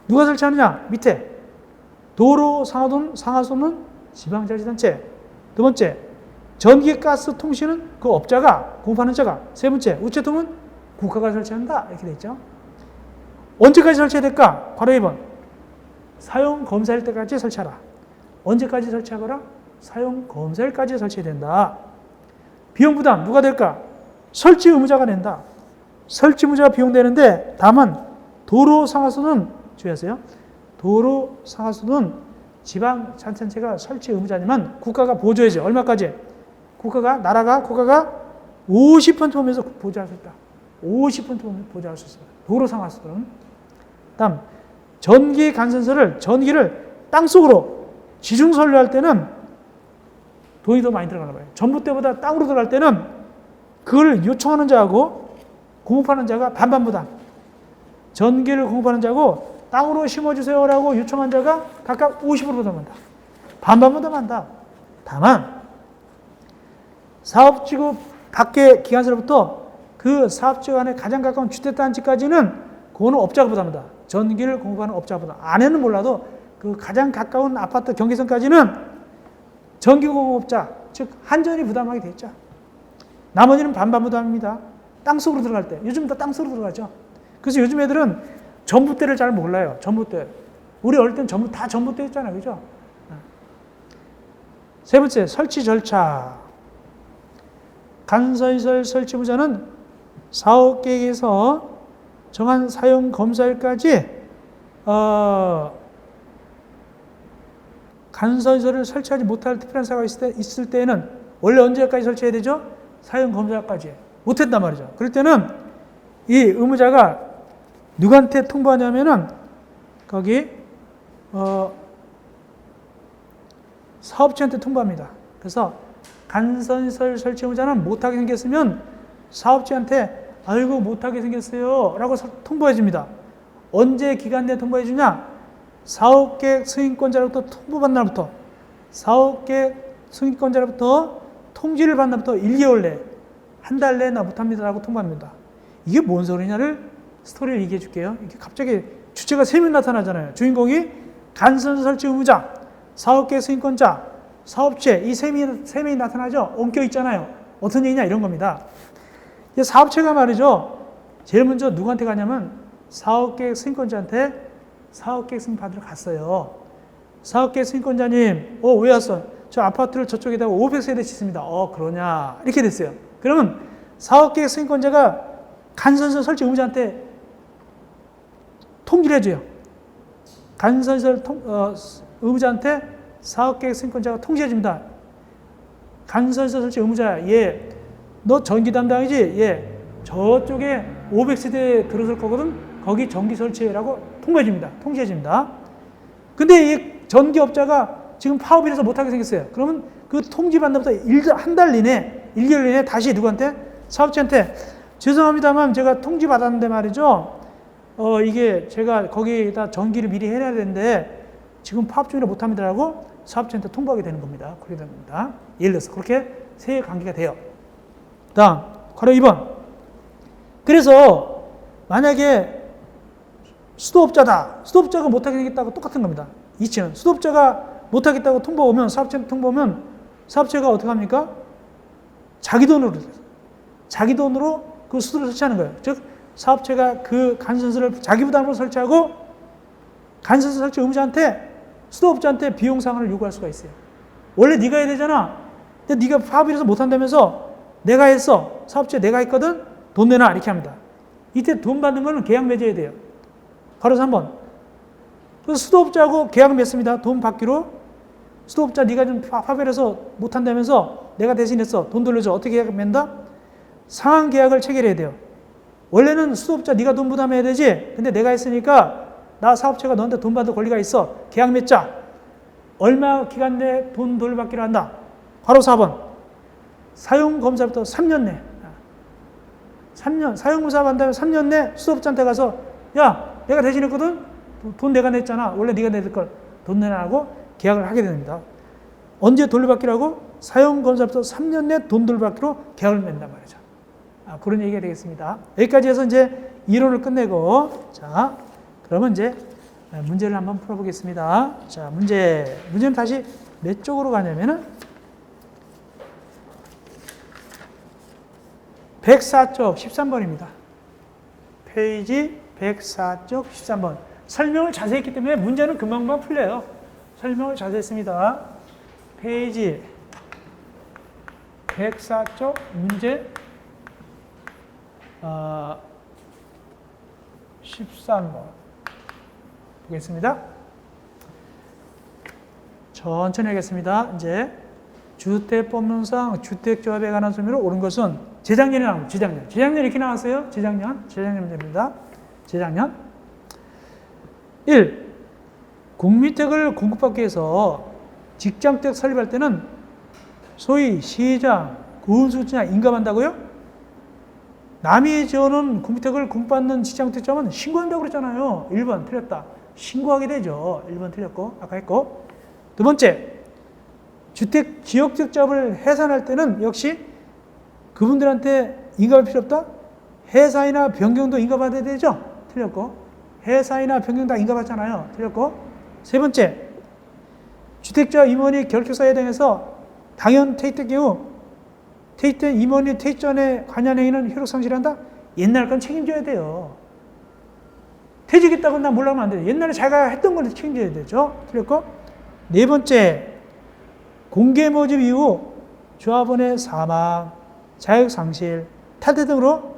누가 설치하느냐? 밑에 도로 상하수는 지방자치단체. 두 번째, 전기 가스 통신은 그 업자가, 공급하는 자가. 세 번째, 우체통은 국가가 설치한다. 이렇게 돼 있죠. 언제까지 설치해야 될까? 바로 2번. 사용 검사일 때까지 설치하라. 언제까지 설치하거라? 사용 검사일까지 설치해야 된다. 비용 부담 누가 될까? 설치 의무자가 낸다. 설치 의무자가 비용되는데, 다만 도로 상하수는 주의하세요. 도로 상하수는 지방자치단체가 설치 의무자지만 국가가 보조해줘. 얼마까지? 국가가 50% 보면서 보조할 수 있다. 50% 보조할 수 있습니다. 도로 상하수는. 다음, 전기 간선설을, 전기를 땅속으로 지중설로 할 때는 돈이 더 많이 들어가나 봐요. 전봇대보다 땅으로 들어갈 때는 그걸 요청하는 자하고 공급하는 자가 반반 부담. 전기를 공급하는 자고 땅으로 심어주세요라고 요청한 자가 각각 50% 부담한다. 반반 부담한다. 다만 사업지구 밖의 기관사로부터 그 사업지구 안에 가장 가까운 주택단지까지는 그거는 업자가 부담한다. 전기를 공급하는 업자가 부담. 안에는 몰라도 그 가장 가까운 아파트 경계선까지는 전기공업자, 즉 한전이 부담하게 돼 있죠. 나머지는 반반 부담입니다. 땅속으로 들어갈 때. 요즘 다 땅속으로 들어가죠. 그래서 요즘 애들은 전봇대를 잘 몰라요. 전봇대. 우리 어릴 땐 다 전봇대였잖아요. 그죠? 세 번째, 설치 절차. 간선설 설치 의무자는 사업계획에서 정한 사용 검사일까지 간선설을 설치하지 못할 특별한 사고가 있을 때에는 원래 언제까지 설치해야 되죠? 사용 검사까지. 못했단 말이죠. 그럴 때는 이 의무자가 누구한테 통보하냐면은 거기 사업체한테 통보합니다. 그래서 간선설 설치 의무자는 못하게 생겼으면 사업체한테 아이고 못하게 생겼어요 라고 통보해 줍니다. 언제 기간 내에 통보해 주냐? 사업계획 승인권자로부터 통보받는 날부터, 사업계획 승인권자로부터 통지를 받는 날부터 1개월 내, 한 달 내에 나 못합니다라고 통보합니다. 이게 뭔 소리냐를 스토리를 얘기해 줄게요. 이게 갑자기 주체가 3명 나타나잖아요. 주인공이 간선설 설치 의무자, 사업계획 승인권자, 사업체, 이 세 명이 나타나죠. 엉켜 있잖아요. 어떤 얘기냐 이런 겁니다. 사업체가 말이죠. 제일 먼저 누구한테 가냐면 사업계획 승인권자한테 사업계획 승인 받으러 갔어요. 사업계획 승인권자님, 왜 왔어? 저 아파트를 저쪽에다가 500세대 짓습니다. 그러냐? 이렇게 됐어요. 그러면 사업계획 승인권자가 간선설 설치 의무자한테 통지를 해줘요. 간선설 의무자한테 사업계획 승인권자가 통지해줍니다. 간선설 설치 의무자, 너 전기 담당이지? 저쪽에 500세대 들어설 거거든? 거기 전기 설치라고 통지해줍니다. 근데 이 전기업자가 지금 파업이라서 못하게 생겼어요. 그러면 그 통지받는 것부터 한 달 이내, 1개월 이내 다시 누구한테? 사업체한테 죄송합니다만 제가 통지받았는데 말이죠. 이게 제가 거기다 전기를 미리 해야 되는데 지금 파업 중이라 못합니다라고 사업체한테 통보하게 되는 겁니다. 그렇게 됩니다. 예를 들어서 그렇게 세 관계가 돼요. 다음, 괄호 2번. 그래서 만약에 수도업자가 못하게 생겼다고 똑같은 겁니다. 이치는 수도업자가 못하겠다고 통보 오면, 사업체한테 통보 오면 사업체가 어떻게 합니까? 자기 돈으로 그 수도를 설치하는 거예요. 즉 사업체가 그 간선설을 자기 부담으로 설치하고 간선설 설치 의무자한테, 수도업자한테 비용 상환을 요구할 수가 있어요. 원래 네가 해야 되잖아. 근데 네가 파업이라서 못한다면서 내가 했어. 사업체 내가 했거든. 돈 내놔. 이렇게 합니다. 이때 돈 받는 거는 계약 맺어야 돼요. 바로 3번. 그래서 수도업자하고 계약 맺습니다. 돈 받기로. 수도업자 네가 좀 파업이라서 못한다면서 내가 대신했어. 돈 돌려줘. 어떻게 계약 맺는다? 상한 계약을 체결해야 돼요. 원래는 수도업자 네가 돈 부담해야 되지. 근데 내가 했으니까 나 사업체가 너한테 돈 받을 권리가 있어. 계약 맺자. 얼마 기간 내에 돈 돌려받기로 한다. 바로 4번. 사용검사부터 3년 내. 3년. 사용검사 받는다면 3년 내 수도업자한테 가서 야, 내가 대신했거든? 돈 내가 냈잖아. 원래 네가 낼 걸. 돈 내라고 계약을 하게 됩니다. 언제 돌려받기로 하고? 사용검사부터 3년 내 돈 돌려받기로 계약을 맺는단 말이죠. 그런 얘기가 되겠습니다. 여기까지 해서 이제 이론을 끝내고, 자, 그러면 이제 문제를 한번 풀어보겠습니다. 자, 문제는 다시 몇 쪽으로 가냐면은 104쪽 13번입니다. 페이지 104쪽 13번. 설명을 자세히 했기 때문에 문제는 금방금방 풀려요. 설명을 자세히 했습니다. 페이지 104쪽 문제 13번 보겠습니다. 천천히 하겠습니다. 이제 주택법률상 주택조합에 관한 설명을 옳은 것은 재작년에 나온 재작년 이렇게 나왔어요. 재작년 문제입니다. 재작년 1. 공미택을 공급받기 위해서 직장택 설립할 때는 소위 시장, 군수지나 인가한다고요? 남이 지어놓은 공미택을 공급받는 직장택자는 신고한다고 그랬잖아요. 1번 틀렸다. 신고하게 되죠. 1번 틀렸고 아까 했고. 두 번째, 주택 지역택자업을 해산할 때는 역시 그분들한테 인가할 필요 없다? 해산이나 변경도 인가받아야 되죠? 틀렸고. 해산이나 변경 다 인가받잖아요. 틀렸고. 세 번째, 주택자 임원이 결격사에 대해서 당연 퇴직될 경우 퇴직된 임원이 퇴직 전에 관련 행위는 효력 상실한다? 옛날 건 책임져야 돼요. 퇴직했다고 난 몰라면 안 돼요. 옛날에 자기가 했던 걸 책임져야 되죠. 틀렸고. 네 번째, 공개 모집 이후 조합원의 사망, 자격 상실, 탈퇴 등으로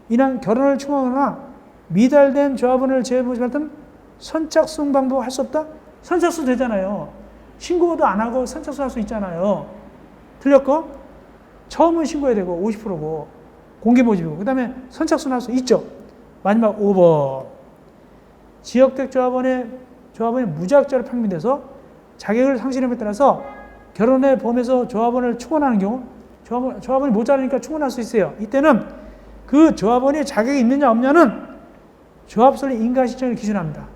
인한 결혼을 추구하거나 미달된 조합원을 재모집할 때는 선착순 방법 할 수 없다? 선착순 되잖아요. 신고도 안 하고 선착순 할 수 있잖아요. 틀렸고, 처음은 신고해야 되고 50%고 공개 모집이고 그 다음에 선착순 할 수 있죠. 마지막 5번. 지역택 조합원이 무자격자로 판명돼서 자격을 상실함에 따라서 결혼의 범위에서 조합원을 충원하는 경우 조합원이 모자라니까 충원할 수 있어요. 이때는 그 조합원이 자격이 있느냐 없냐는 조합설립 인가 시점을 기준합니다.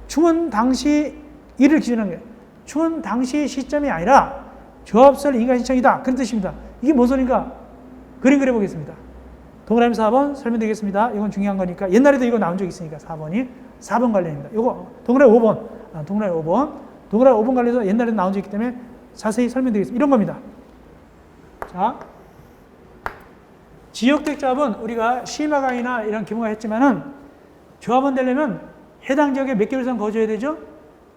충원 당시 일을 기준하는 거예요. 충원 당시 시점이 아니라 조합설립 인가 신청이다. 그런 뜻입니다. 이게 뭔 소린가? 그림 그려보겠습니다. 동그라미 4번 설명드리겠습니다. 이건 중요한 거니까. 옛날에도 이거 나온 적 있으니까 4번이. 4번 관련입니다. 이거 동그라미 5번. 동그라미 5번. 동그라미 5번 관련해서 옛날에 나온 적 있기 때문에 자세히 설명드리겠습니다. 이런 겁니다. 자, 지역택조합은 우리가 심화 강의나 이런 기본가 했지만은 조합원 되려면 해당 지역에 몇 개월 이상 거주해야 되죠?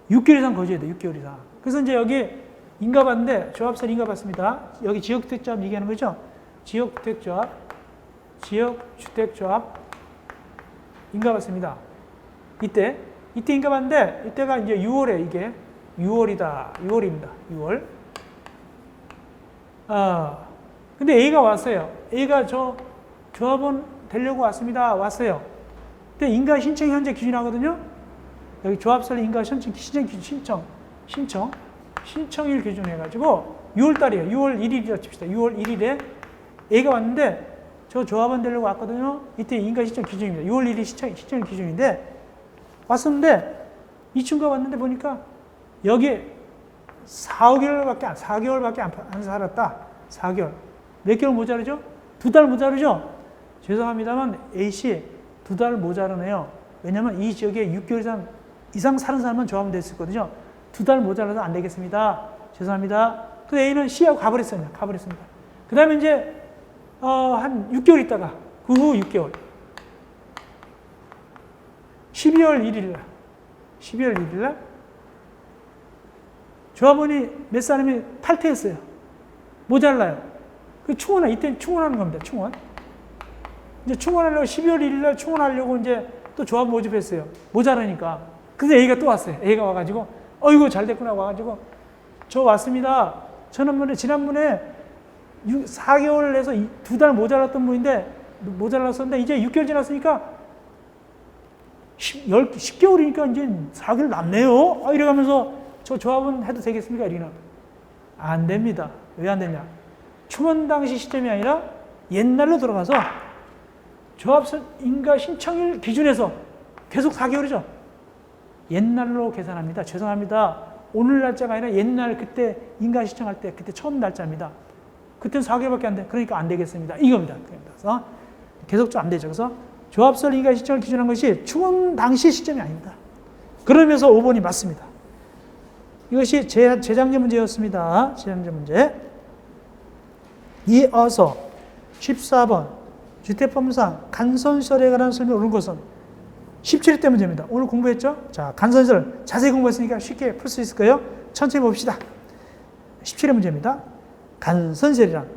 6개월 이상 거주해야 돼요. 6개월 이상. 그래서 이제 여기 인가받는데 조합설 인가받습니다. 여기 지역주택조합 얘기하는 거죠? 지역주택조합 인가받습니다. 이때 인가받는데 이때가 이제 6월에 이게 6월입니다. 6월. 근데 A가 왔어요. A가 저 조합원 되려고 왔습니다. 왔어요. 근데 인가 신청이 현재 기준하거든요. 여기 조합설립 인가 신청 기준 신청일 기준 해가지고 6월 달이에요. 6월 1일이라 칩시다. 6월 1일에 A가 왔는데 저 조합원 되려고 왔거든요. 이때 인가 신청 기준입니다. 6월 1일 신청일 기준인데 왔었는데 이 친구가 왔는데 보니까 여기 4개월밖에 안 살았다. 4개월. 몇 개월 모자르죠? 2달 모자르죠? 죄송합니다만 A씨 2달 모자르네요. 왜냐면 이 지역에 6개월 이상 사는 사람은 조합원 될 수 있거든요. 2달 모자라서 안 되겠습니다. 죄송합니다. 그 A는 C하고 가버렸습니다. 그 다음에 이제 한 6개월 있다가 그 후 6개월 12월 1일 날 조합원이 몇 사람이 탈퇴했어요. 모자라요. 그 충원하, 이때 충원하는 겁니다. 충원. 이제 충원하려고 12월 1일 날 충원하려고 이제 또 조합 모집했어요. 모자라니까. 근데 A가 또 왔어요. A가 와가지고, 어이구, 잘 됐구나. 와가지고, 저 왔습니다. 지난번에 4개월 해서 2달 모자랐던 분인데, 모자랐었는데, 이제 6개월 지났으니까, 10개월이니까 이제 4개월 남네요. 이래가면서, 저 조합은 해도 되겠습니까? 이러나. 안 됩니다. 왜 안 되냐? 충원 당시 시점이 아니라 옛날로 돌아가서 조합서 인가 신청일 기준에서 계속 4개월이죠. 옛날로 계산합니다. 죄송합니다. 오늘 날짜가 아니라 옛날 그때 인가 신청할 때 그때 처음 날짜입니다. 그때는 4개월밖에 안 돼. 그러니까 안 되겠습니다. 이겁니다. 그래서 계속 좀 안 되죠. 그래서 조합서 인가 신청을 기준한 것이 충원 당시 시점이 아닙니다. 그러면서 5번이 맞습니다. 이것이 재작년 문제였습니다. 재작년 문제. 이어서 14번 주택법상 간선설에 관한 설명을 옳은 것은 17회 때 문제입니다. 오늘 공부했죠? 자, 간선설 자세히 공부했으니까 쉽게 풀 수 있을 거예요. 천천히 봅시다. 17회 문제입니다. 간선설이란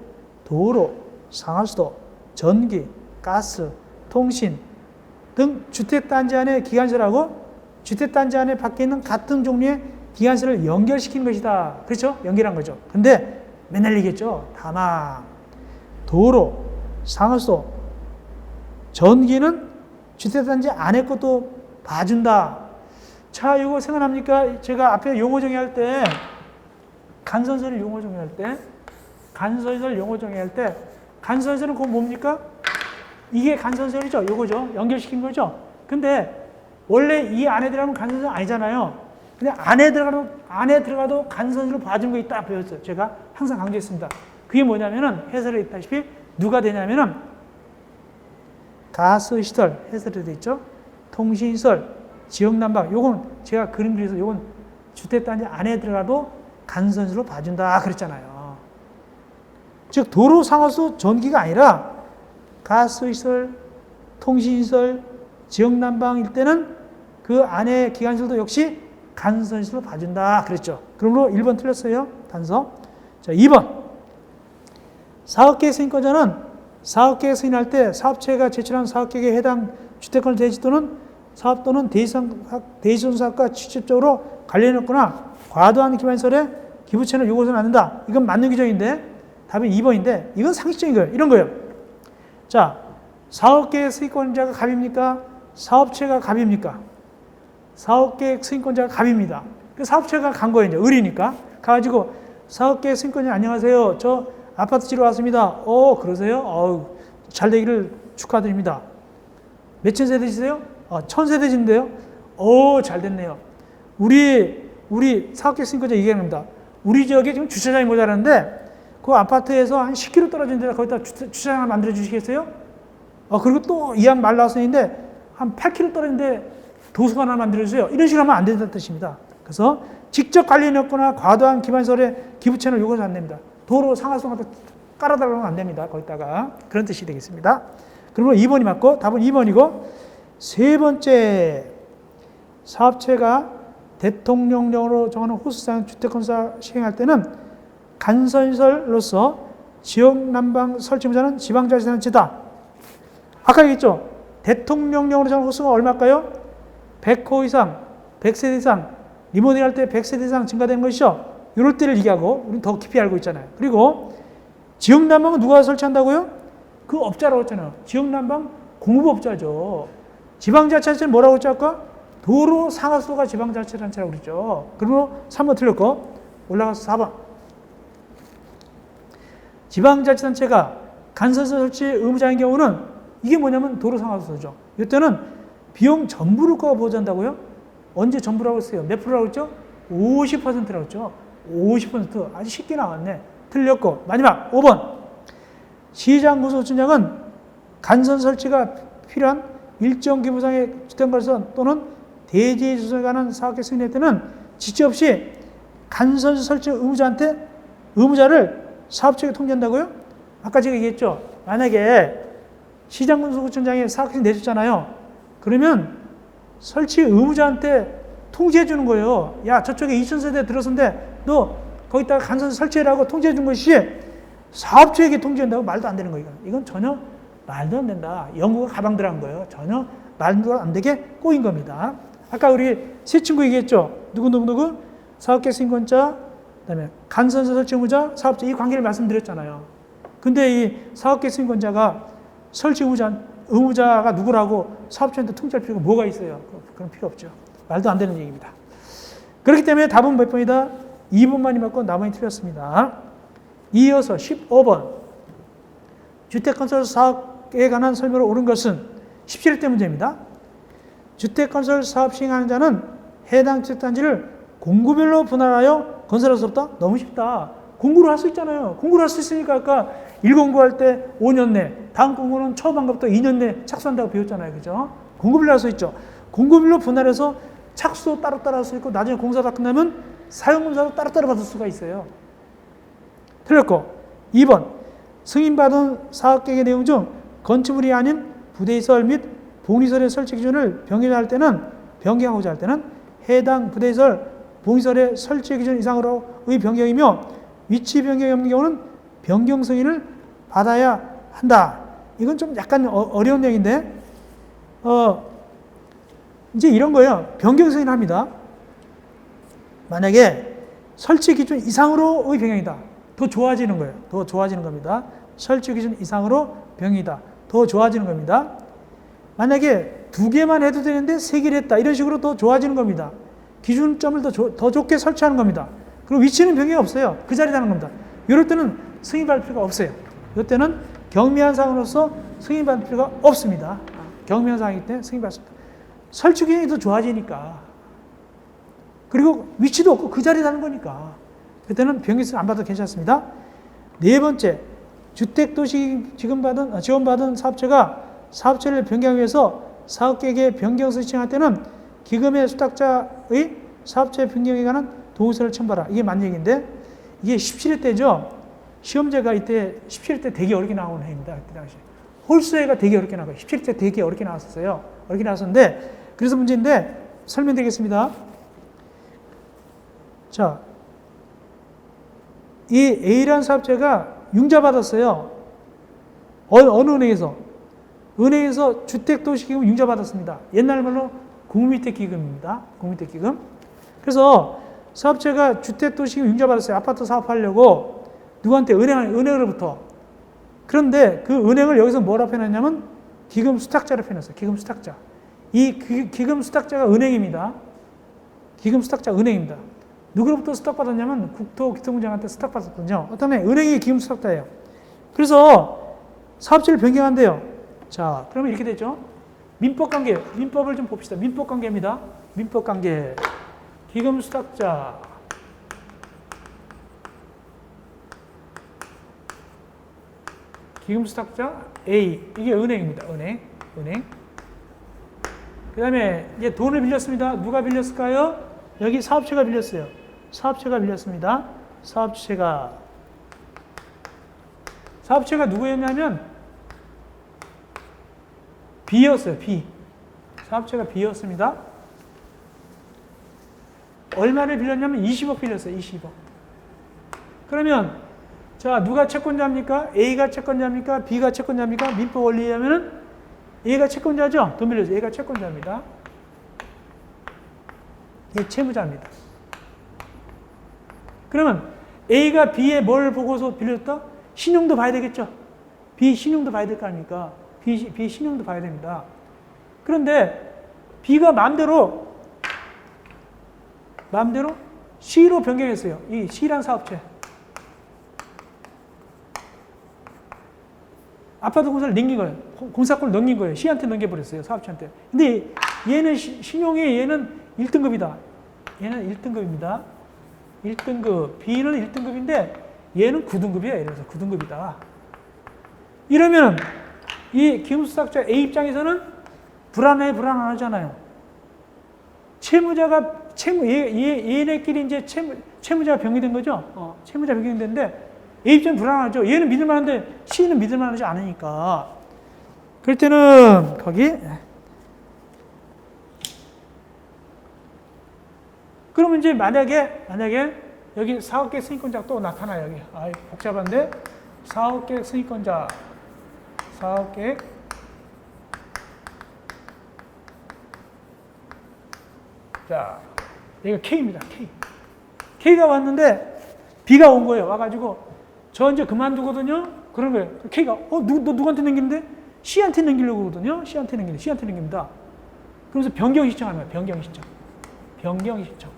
도로, 상하수도, 전기, 가스, 통신 등 주택단지 안에 기관설하고 주택단지 안에 밖에 있는 같은 종류의 기관설을 연결시킨 것이다. 그렇죠? 연결한 거죠. 근데 맨날 얘기했죠. 다만 도로, 상하수도, 전기는 주택단지 안에 것도 봐준다. 자, 이거 생각납니까? 제가 앞에 용어 정의할 때 간선설 용어 정의할 때 간선설 용어 정의할 때 간선설은 그건 뭡니까? 이게 간선설이죠. 요거죠. 연결시킨 거죠. 근데 원래 이 안에 들어가면 간선설 아니잖아요. 근데 안에 들어가도 간선설을 봐준 거 있다 배웠어요. 제가 항상 강조했습니다. 그게 뭐냐면은 해설에 있다시피 누가 되냐면은 가스시설 해설에 돼 있죠. 통신시설, 지역난방. 요건 제가 그림 그려서 요건 주택단지 안에 들어가도 간선설로 봐준다 그랬잖아요. 즉 도로, 상하수, 전기가 아니라 가스시설, 통신시설, 지역난방일 때는 그 안에 기관설도 역시 간선시설로 봐준다 그랬죠. 그러므로 1번 틀렸어요. 단서. 자, 2번. 사업계획 승인권자는 사업계획 승인할 때 사업체가 제출한 사업계획에 해당 주택권 대지 또는 사업 또는 대지손 사업과 직접적으로 관련했거나 과도한 기반설에 기부채는 요구해서는 안 된다. 이건 맞는 규정인데 답은 2번인데 이건 상식적인 거예요. 이런 거예요. 자, 사업계획 승인권자가 갑입니까? 사업체가 갑입니까? 사업계획 승인권자가 갑입니다. 그 사업체가 간 거예요. 이제 을이니까. 가가지고 사업계획 승인권자 안녕하세요. 저 아파트 지러 왔습니다. 그러세요? 잘 되기를 축하드립니다. 몇천 세대시세요? 1000세대신데요? 잘 됐네요. 우리 사업계획 승인권자 얘기합니다. 우리 지역에 지금 주차장이 모자라는데 그 아파트에서 한 10km 떨어진 데다 거기다 주차장을 만들어 주시겠어요? 그리고 또 이왕 말 나왔었는데 한 8km 떨어진 데 도서관 하나 만들어주세요. 이런 식으로 하면 안 된다는 뜻입니다. 그래서 직접 관련이 없거나 과도한 기반설에 기부채는 요구해서 안 됩니다. 도로 상하수 같은 깔아달라면 안 됩니다. 거기다가. 그런 뜻이 되겠습니다. 그러면 2번이 맞고 답은 2번이고 세 번째 사업체가 대통령령으로 정하는 호수상 주택건설 시행할 때는 간선설로서 지역난방 설치무자는 지방자치단체다. 아까 얘기했죠. 대통령령으로 정하는 호수가 얼마일까요? 100호 이상, 100세대 이상, 리모델링 할 때 100세대 이상 증가되는 것이죠. 이럴 때를 얘기하고 우리는 더 깊이 알고 있잖아요. 그리고 지역난방은 누가 설치한다고요? 그 업자라고 했잖아요. 지역난방 공급업자죠. 지방자치단체는 뭐라고 했죠 아까? 도로 상하수도가 지방자치단체라고 그랬죠. 그러므로 3번 틀렸고 올라가서 4번. 지방자치단체가 간선설 설치 의무자인 경우는 이게 뭐냐면 도로 상하수도죠. 이때는 비용 전부를 보장한다고요? 언제 전부라고 했어요? 몇 프로라고 했죠? 50%라고 했죠. 50% 아주 쉽게 나왔네. 틀렸고 마지막 5번. 시장군수구청장은 간선 설치가 필요한 일정 기부상의 주택건설 또는 대지 조성에 관한 사업계획 승인할 때는 지체 없이 간선 설치 의무자를 사업체에 통지한다고요? 아까 제가 얘기했죠. 만약에 시장군수구청장이 사업계획 내줬잖아요. 그러면 설치 의무자한테 통지해 주는 거예요. 야, 저쪽에 2000세대 들어선데 너 거기다가 간선서 설치해라고 통지해 준 것이 사업주에게 통지한다고 말도 안 되는 거예요. 이건 전혀 말도 안 된다. 연구가 가방들어간 거예요. 전혀 말도 안 되게 꼬인 겁니다. 아까 우리 세 친구 얘기했죠. 누구 사업계획 승인권자, 그다음에 간선서 설치 의무자, 사업자 이 관계를 말씀드렸잖아요. 근데 이 사업계획 승인권자가 설치 의무자가 누구라고 사업자한테 통지할 필요가 뭐가 있어요? 그런 필요 없죠. 말도 안 되는 얘기입니다. 그렇기 때문에 답은 몇 번이다? 2번만이 맞고 나머지 틀렸습니다. 이어서 15번. 주택건설 사업에 관한 설명을 옳은 것은 17대 문제입니다. 주택건설 사업 시행하는 자는 해당 주택단지를 공구별로 분할하여 건설할 수 없다? 너무 쉽다. 공구를 할 수 있잖아요. 공구를 할 수 있으니까 아까 1공구 할 때 5년 내, 다음 공구는 처음 한 것부터 2년 내 착수한다고 배웠잖아요. 그죠? 공구별로 할 수 있죠. 공구별로 분할해서 착수도 따로따로 할 수 있고 나중에 공사 다 끝나면 사용검사도 따로따로 받을 수가 있어요. 틀렸고 2번 승인받은 사업계획의 내용 중 건축물이 아닌 부대시설 및 복리설의 설치 기준을 변경하고자 할 때는 해당 부대시설, 복리설의 설치 기준 이상으로의 변경이며 위치 변경이 없는 경우는 변경 승인을 받아야 한다. 이건 좀 약간 어려운 내용인데 이제 이런 거예요. 변경 승인을 합니다. 만약에 설치 기준 이상으로의 변경이다. 더 좋아지는 거예요. 더 좋아지는 겁니다. 설치 기준 이상으로 변경이다. 더 좋아지는 겁니다. 만약에 2개만 해도 되는데 3개를 했다. 이런 식으로 더 좋아지는 겁니다. 기준점을 더 좋게 설치하는 겁니다. 그리고 위치는 변경이 없어요. 그 자리에 하는 겁니다. 이럴 때는 승인받을 필요가 없어요. 이럴 때는 경미한 사항으로서 승인받을 필요가 없습니다. 경미한 사항이기 때문에 승인받을 수 없다. 설치 기준이 더 좋아지니까. 그리고 위치도 없고 그 자리에 하는 거니까. 그때는 변경승인 안 받아도 괜찮습니다. 4번째, 주택도시 지원받은 사업체가 사업체를 변경하기 위해서 사업계획의 변경 신청할 때는 기금의 수탁자의 사업체 변경에 관한 동의서를 첨부하라. 이게 맞는 얘기인데 이게 17회 때죠. 시험제가 이때 17회 때 되게 어렵게 나온 해입니다. 그때 당시 홀수회가 되게 어렵게 나와요. 17회 때 되게 어렵게 나왔었어요. 어렵게 나왔었는데 그래서 문제인데 설명드리겠습니다. 자, 이 A라는 사업체가 융자받았어요. 어느 은행에서? 은행에서 주택도시기금 융자받았습니다. 옛날 말로 국민주택기금입니다. 국민주택기금. 그래서 사업체가 주택도시기금 융자받았어요. 아파트 사업하려고 누구한테? 은행으로부터. 그런데 그 은행을 여기서 뭐라 표현했냐면 기금 수탁자로 표현했어요. 기금 수탁자. 이 기금 수탁자가 은행입니다. 기금 수탁자 은행입니다. 누구로부터 수탁받았냐면 국토교통부장한테 수탁받았거든요. 어떤 은행이 기금 수탁자예요. 그래서 사업체를 변경한대요. 자, 그러면 이렇게 되죠. 민법관계, 민법을 좀 봅시다. 민법관계입니다. 민법관계, 기금 수탁자, 기금 수탁자 A, 이게 은행입니다. 은행. 그 다음에 이제 돈을 빌렸습니다. 누가 빌렸을까요? 여기 사업체가 빌렸어요. 사업체가 빌렸습니다. 사업체가 누구였냐면 B였어요. B. 사업체가 B였습니다. 얼마를 빌렸냐면 20억 빌렸어요. 20억. 그러면 자, 누가 채권자입니까? A가 채권자입니까? B가 채권자입니까? 민법 원리에 의하면 A가 채권자죠? 돈 빌렸어요. A가 채권자입니다. 얘 채무자입니다. 그러면 A가 B에 뭘 보고서 빌렸다? 신용도 봐야 되겠죠? B 신용도 봐야 될 거 아닙니까? B 신용도 봐야 됩니다. 그런데 B가 마음대로 C로 변경했어요. 이 C란 사업체. 아파트 공사를 넘긴 거예요. 공사권을 넘긴 거예요. C한테 넘겨버렸어요. 사업체한테. 근데 얘는 신용이 얘는 1등급이다. 얘는 1등급입니다. 1등급. B는 1등급인데 얘는 9등급이에요. 이래서 9등급이다. 이러면 이 기금수탁자 A 입장에서는 불안하잖아요. 얘네끼리 이제 채무자가 변경된 거죠. 채무자 변경됐는데 A 입장은 불안하죠. 얘는 믿을만한데 C는 믿을만하지 않으니까. 그럴 때는 거기 그러면 이제 만약에 여기 사업계획 승인권자가 또 나타나요. 여기. 아, 복잡한데? 사업계획 승인권자. 사업계획. 자, 여기가 K입니다. K. K가 왔는데 B가 온 거예요. 와가지고 저 이제 그만두거든요. 그런 거예요. K가 너 누구한테 넘기는데? C한테 넘기려고 하거든요. C한테 넘깁니다. 그러면서 변경 신청하는 거예요. 변경 신청.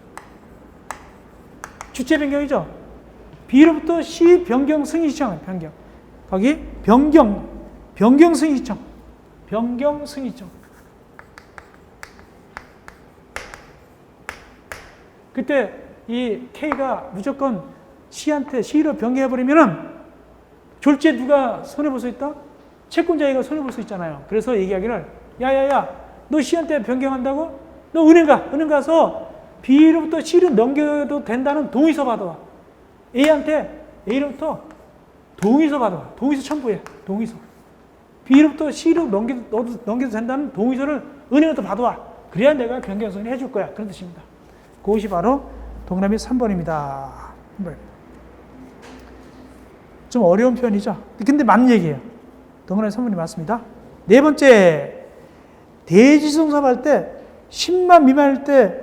주체 변경이죠. B로부터 C 변경 승인 신청을 변경. 거기 변경 승인 신청. 그때 이 K가 무조건 C로 변경해버리면은 졸지에 누가 손해볼 수 있다? 채권자가 손해볼 수 있잖아요. 그래서 얘기하기를 야야야 너 C한테 변경한다고? 너 은행 가서 B로부터 C로 넘겨도 된다는 동의서 받아와. A로부터 동의서 받아와. 동의서 첨부해. 동의서. B로부터 C로 넘겨도 된다는 동의서를 은행한테 받아와. 그래야 내가 변경 승인을 해줄 거야. 그런 뜻입니다. 그것이 바로 동그라미 3번입니다. 좀 어려운 표현이죠. 근데 맞는 얘기예요. 동그라미 3번이 맞습니다. 네 번째, 대지송사 할 때 10만 미만일 때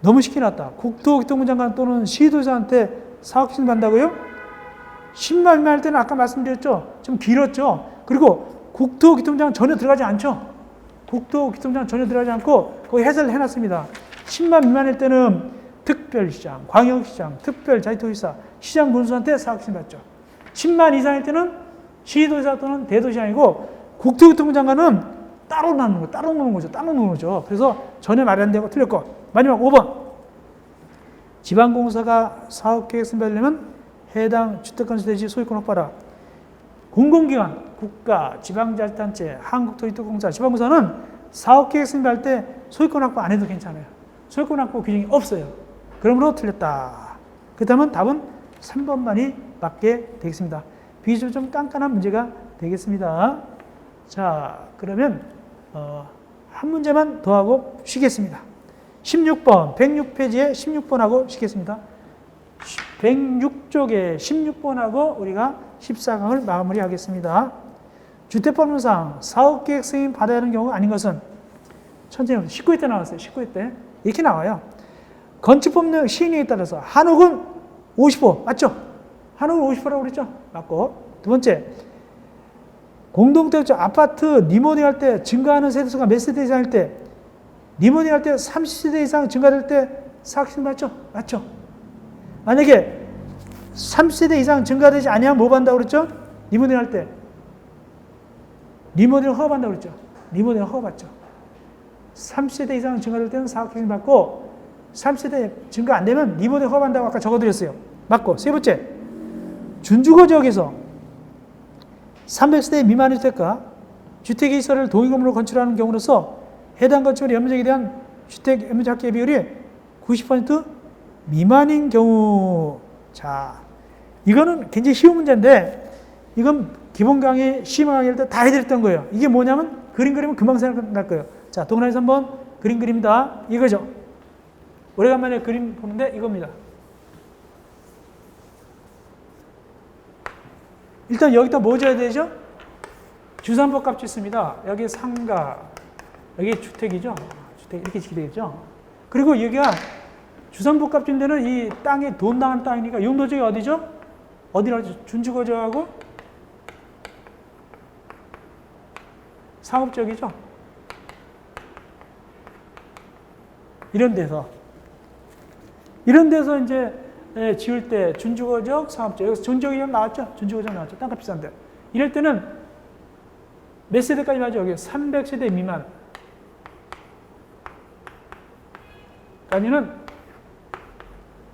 너무 시켜놨다. 국토교통부 장관 또는 시도지사한테 사업신청 간다고요? 10만 미만일 때는 아까 말씀드렸죠. 좀 길었죠. 그리고 국토교통장 전혀 들어가지 않죠. 국토교통장 전혀 들어가지 않고 거기 해설을 해놨습니다. 10만 미만일 때는 특별시장, 광역시장, 특별자치도시사, 시장 군수한테 사업신청 받죠. 10만 이상일 때는 시도지사 또는 대도시장이고 국토교통부 장관은 따로 놓는 거죠. 그래서 전혀 말이 안 되고 틀렸고. 마지막 5번. 지방공사가 사업계획 선별하려면 해당 주택건설대지 소유권 확보하라. 공공기관, 국가, 지방자치단체, 한국도시공사, 지방공사는 사업계획 선별할 때 소유권 확보 안 해도 괜찮아요. 소유권 확보 규정이 없어요. 그러므로 틀렸다. 그렇다면 답은 3번만이 맞게 되겠습니다. 비교적 좀 깐깐한 문제가 되겠습니다. 자, 그러면 한 문제만 더 하고 쉬겠습니다. 16번, 106페이지에 16번하고 쉬겠습니다. 106쪽에 16번하고 우리가 14강을 마무리하겠습니다. 주택법률상 사업계획 승인 받아야 하는 경우가 아닌 것은 천천히 19회 때 나왔어요. 19회 때. 이렇게 나와요. 건축법령 시행령에 따라서 한옥은 50호, 맞죠? 한옥은 50호라고 그랬죠? 맞고. 두 번째, 공동주택 아파트 리모델링할 때 증가하는 세대수가 몇 세대 이상일 때 리모델링할 때 30세대 이상 증가될 때 사업신청 맞죠? 맞죠? 만약에 30세대 이상 증가되지 아니하면 뭐 받는다고 그랬죠? 리모델링할 때 리모델링 허가받는다고 그랬죠? 리모델링 허가받죠. 30세대 이상 증가될 때는 사업신청 받고 30세대 증가 안 되면 리모델링 허가받는다고 아까 적어드렸어요. 맞고. 세 번째, 준주거 지역에서 300세대 미만의 주택가 주택의 시설을 동의건물로 건축하는 경우로서 해당 건축물의 연면적에 대한 주택 연면적 합계 비율이 90% 미만인 경우. 자, 이거는 굉장히 쉬운 문제인데 이건 기본 강의, 시험 강의할 때 다 해드렸던 거예요. 이게 뭐냐면 그림 그리면 금방 생각날 거예요. 자, 동그라미 3번 그림 그립니다. 이거죠. 오래간만에 그림 보는데 이겁니다. 일단 여기다 뭐 줘야 되죠? 주산법 값이 있습니다. 여기 상가, 여기 주택이죠. 주택 이렇게 지게 되겠죠. 그리고 여기가 주산법 값인 데는 이 땅이 돈 나가는 땅이니까 용도지역이 어디죠? 어디라고 준주거지역하고 상업지역이죠. 이런 데서 이제 지을 때 준주거지역, 상업지역, 여기서 준주거지역 나왔죠? 준주거지역 나왔죠? 땅값 비싼데. 이럴 때는 몇 세대까지 맞죠? 여기 300세대 미만. 까지는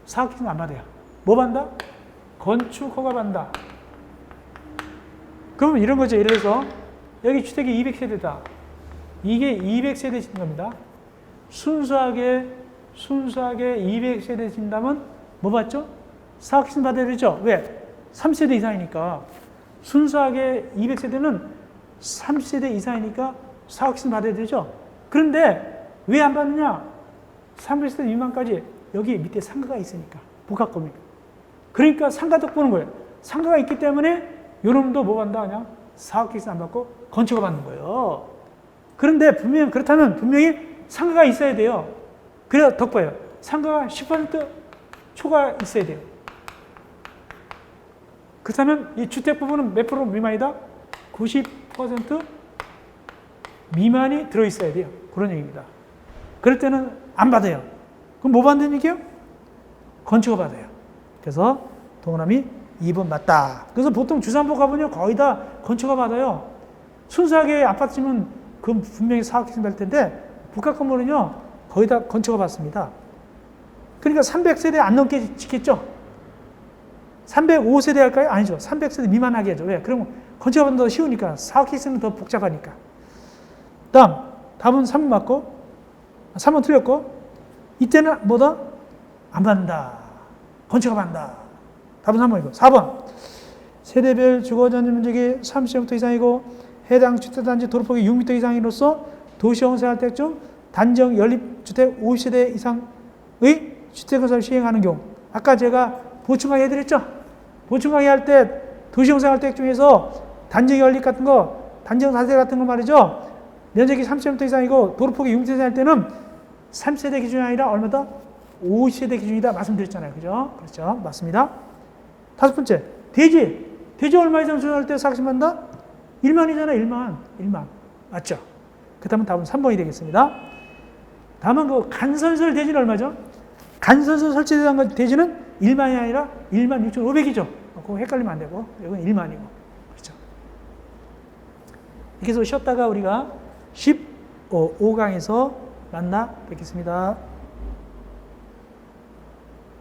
사업신청 안 받아요. 뭐 받는다? 건축 허가 받는다. 그러면 이런 거죠. 예를 들어서 여기 주택이 200세대다. 이게 200세대 진 겁니다. 순수하게 200세대 진다면 뭐 받죠? 사업신청 받아야 되죠. 왜? 3세대 이상이니까. 순수하게 200세대는 3세대 이상이니까 사업신청 받아야 되죠. 그런데 왜 안 받느냐? 300세대 미만까지 여기 밑에 상가가 있으니까. 복합건물. 그러니까 상가도 보는 거예요. 상가가 있기 때문에 요놈도 뭐 받는다? 그냥 사업기획세 안 받고 건축가 받는 거예요. 그런데 그렇다면 분명히 상가가 있어야 돼요. 그래야 덕봐요. 상가가 10% 초과 있어야 돼요. 그렇다면 이 주택 부분은 몇 프로 미만이다? 90% 미만이 들어있어야 돼요. 그런 얘기입니다. 그럴 때는 안 받아요. 그럼 뭐 받는 얘기예요? 건축가 받아요. 그래서 동그라미 2번 맞다. 그래서 보통 주산부 가보면 거의 다 건축가 받아요. 순수하게 아파트면 그 분명히 사업기획세 될 텐데 복합 건물은요 거의 다 건축가 받습니다. 그러니까 300세대 안 넘게 짓겠죠? 305세대 할까요? 아니죠. 300세대 미만하게 하죠. 왜? 그럼 건축가 받는 더 쉬우니까 사업기획세는 더 복잡하니까. 답은 3번 맞고 3번 틀렸고 이때는 뭐다? 안 받는다. 건축가 받는다. 답은 3번이고 4번 세대별 주거전용 면적이 30m 이상이고 해당 주택단지 도로폭이 6m 이상으로서 도시형 생활주택 중 단정 연립주택 50세대 이상의 주택건설을 시행하는 경우 아까 제가 보충 강의 해드렸죠? 보충 강의 할 때 도시형 생활주택 중에서 단정 연립 같은 거 단정 4세대 같은 거 말이죠. 면적이 30m 이상이고 도로폭이 6m 이상일 때는 3세대 기준이 아니라 얼마다? 50세대 기준이다 말씀드렸잖아요. 그죠? 그렇죠. 맞습니다. 다섯 번째, 대지. 대지 얼마 이상 수준할 때 사각지 받는다? 1만이잖아, 1만. 맞죠? 그 다음에 답은 3번이 되겠습니다. 다만 그 간선설 대지는 얼마죠? 간선설 설치된 대지는 1만이 아니라 16,500이죠. 그거 헷갈리면 안 되고, 이건 1만이고. 그렇죠? 이렇게 해서 쉬었다가 우리가 15강에서 만나 뵙겠습니다.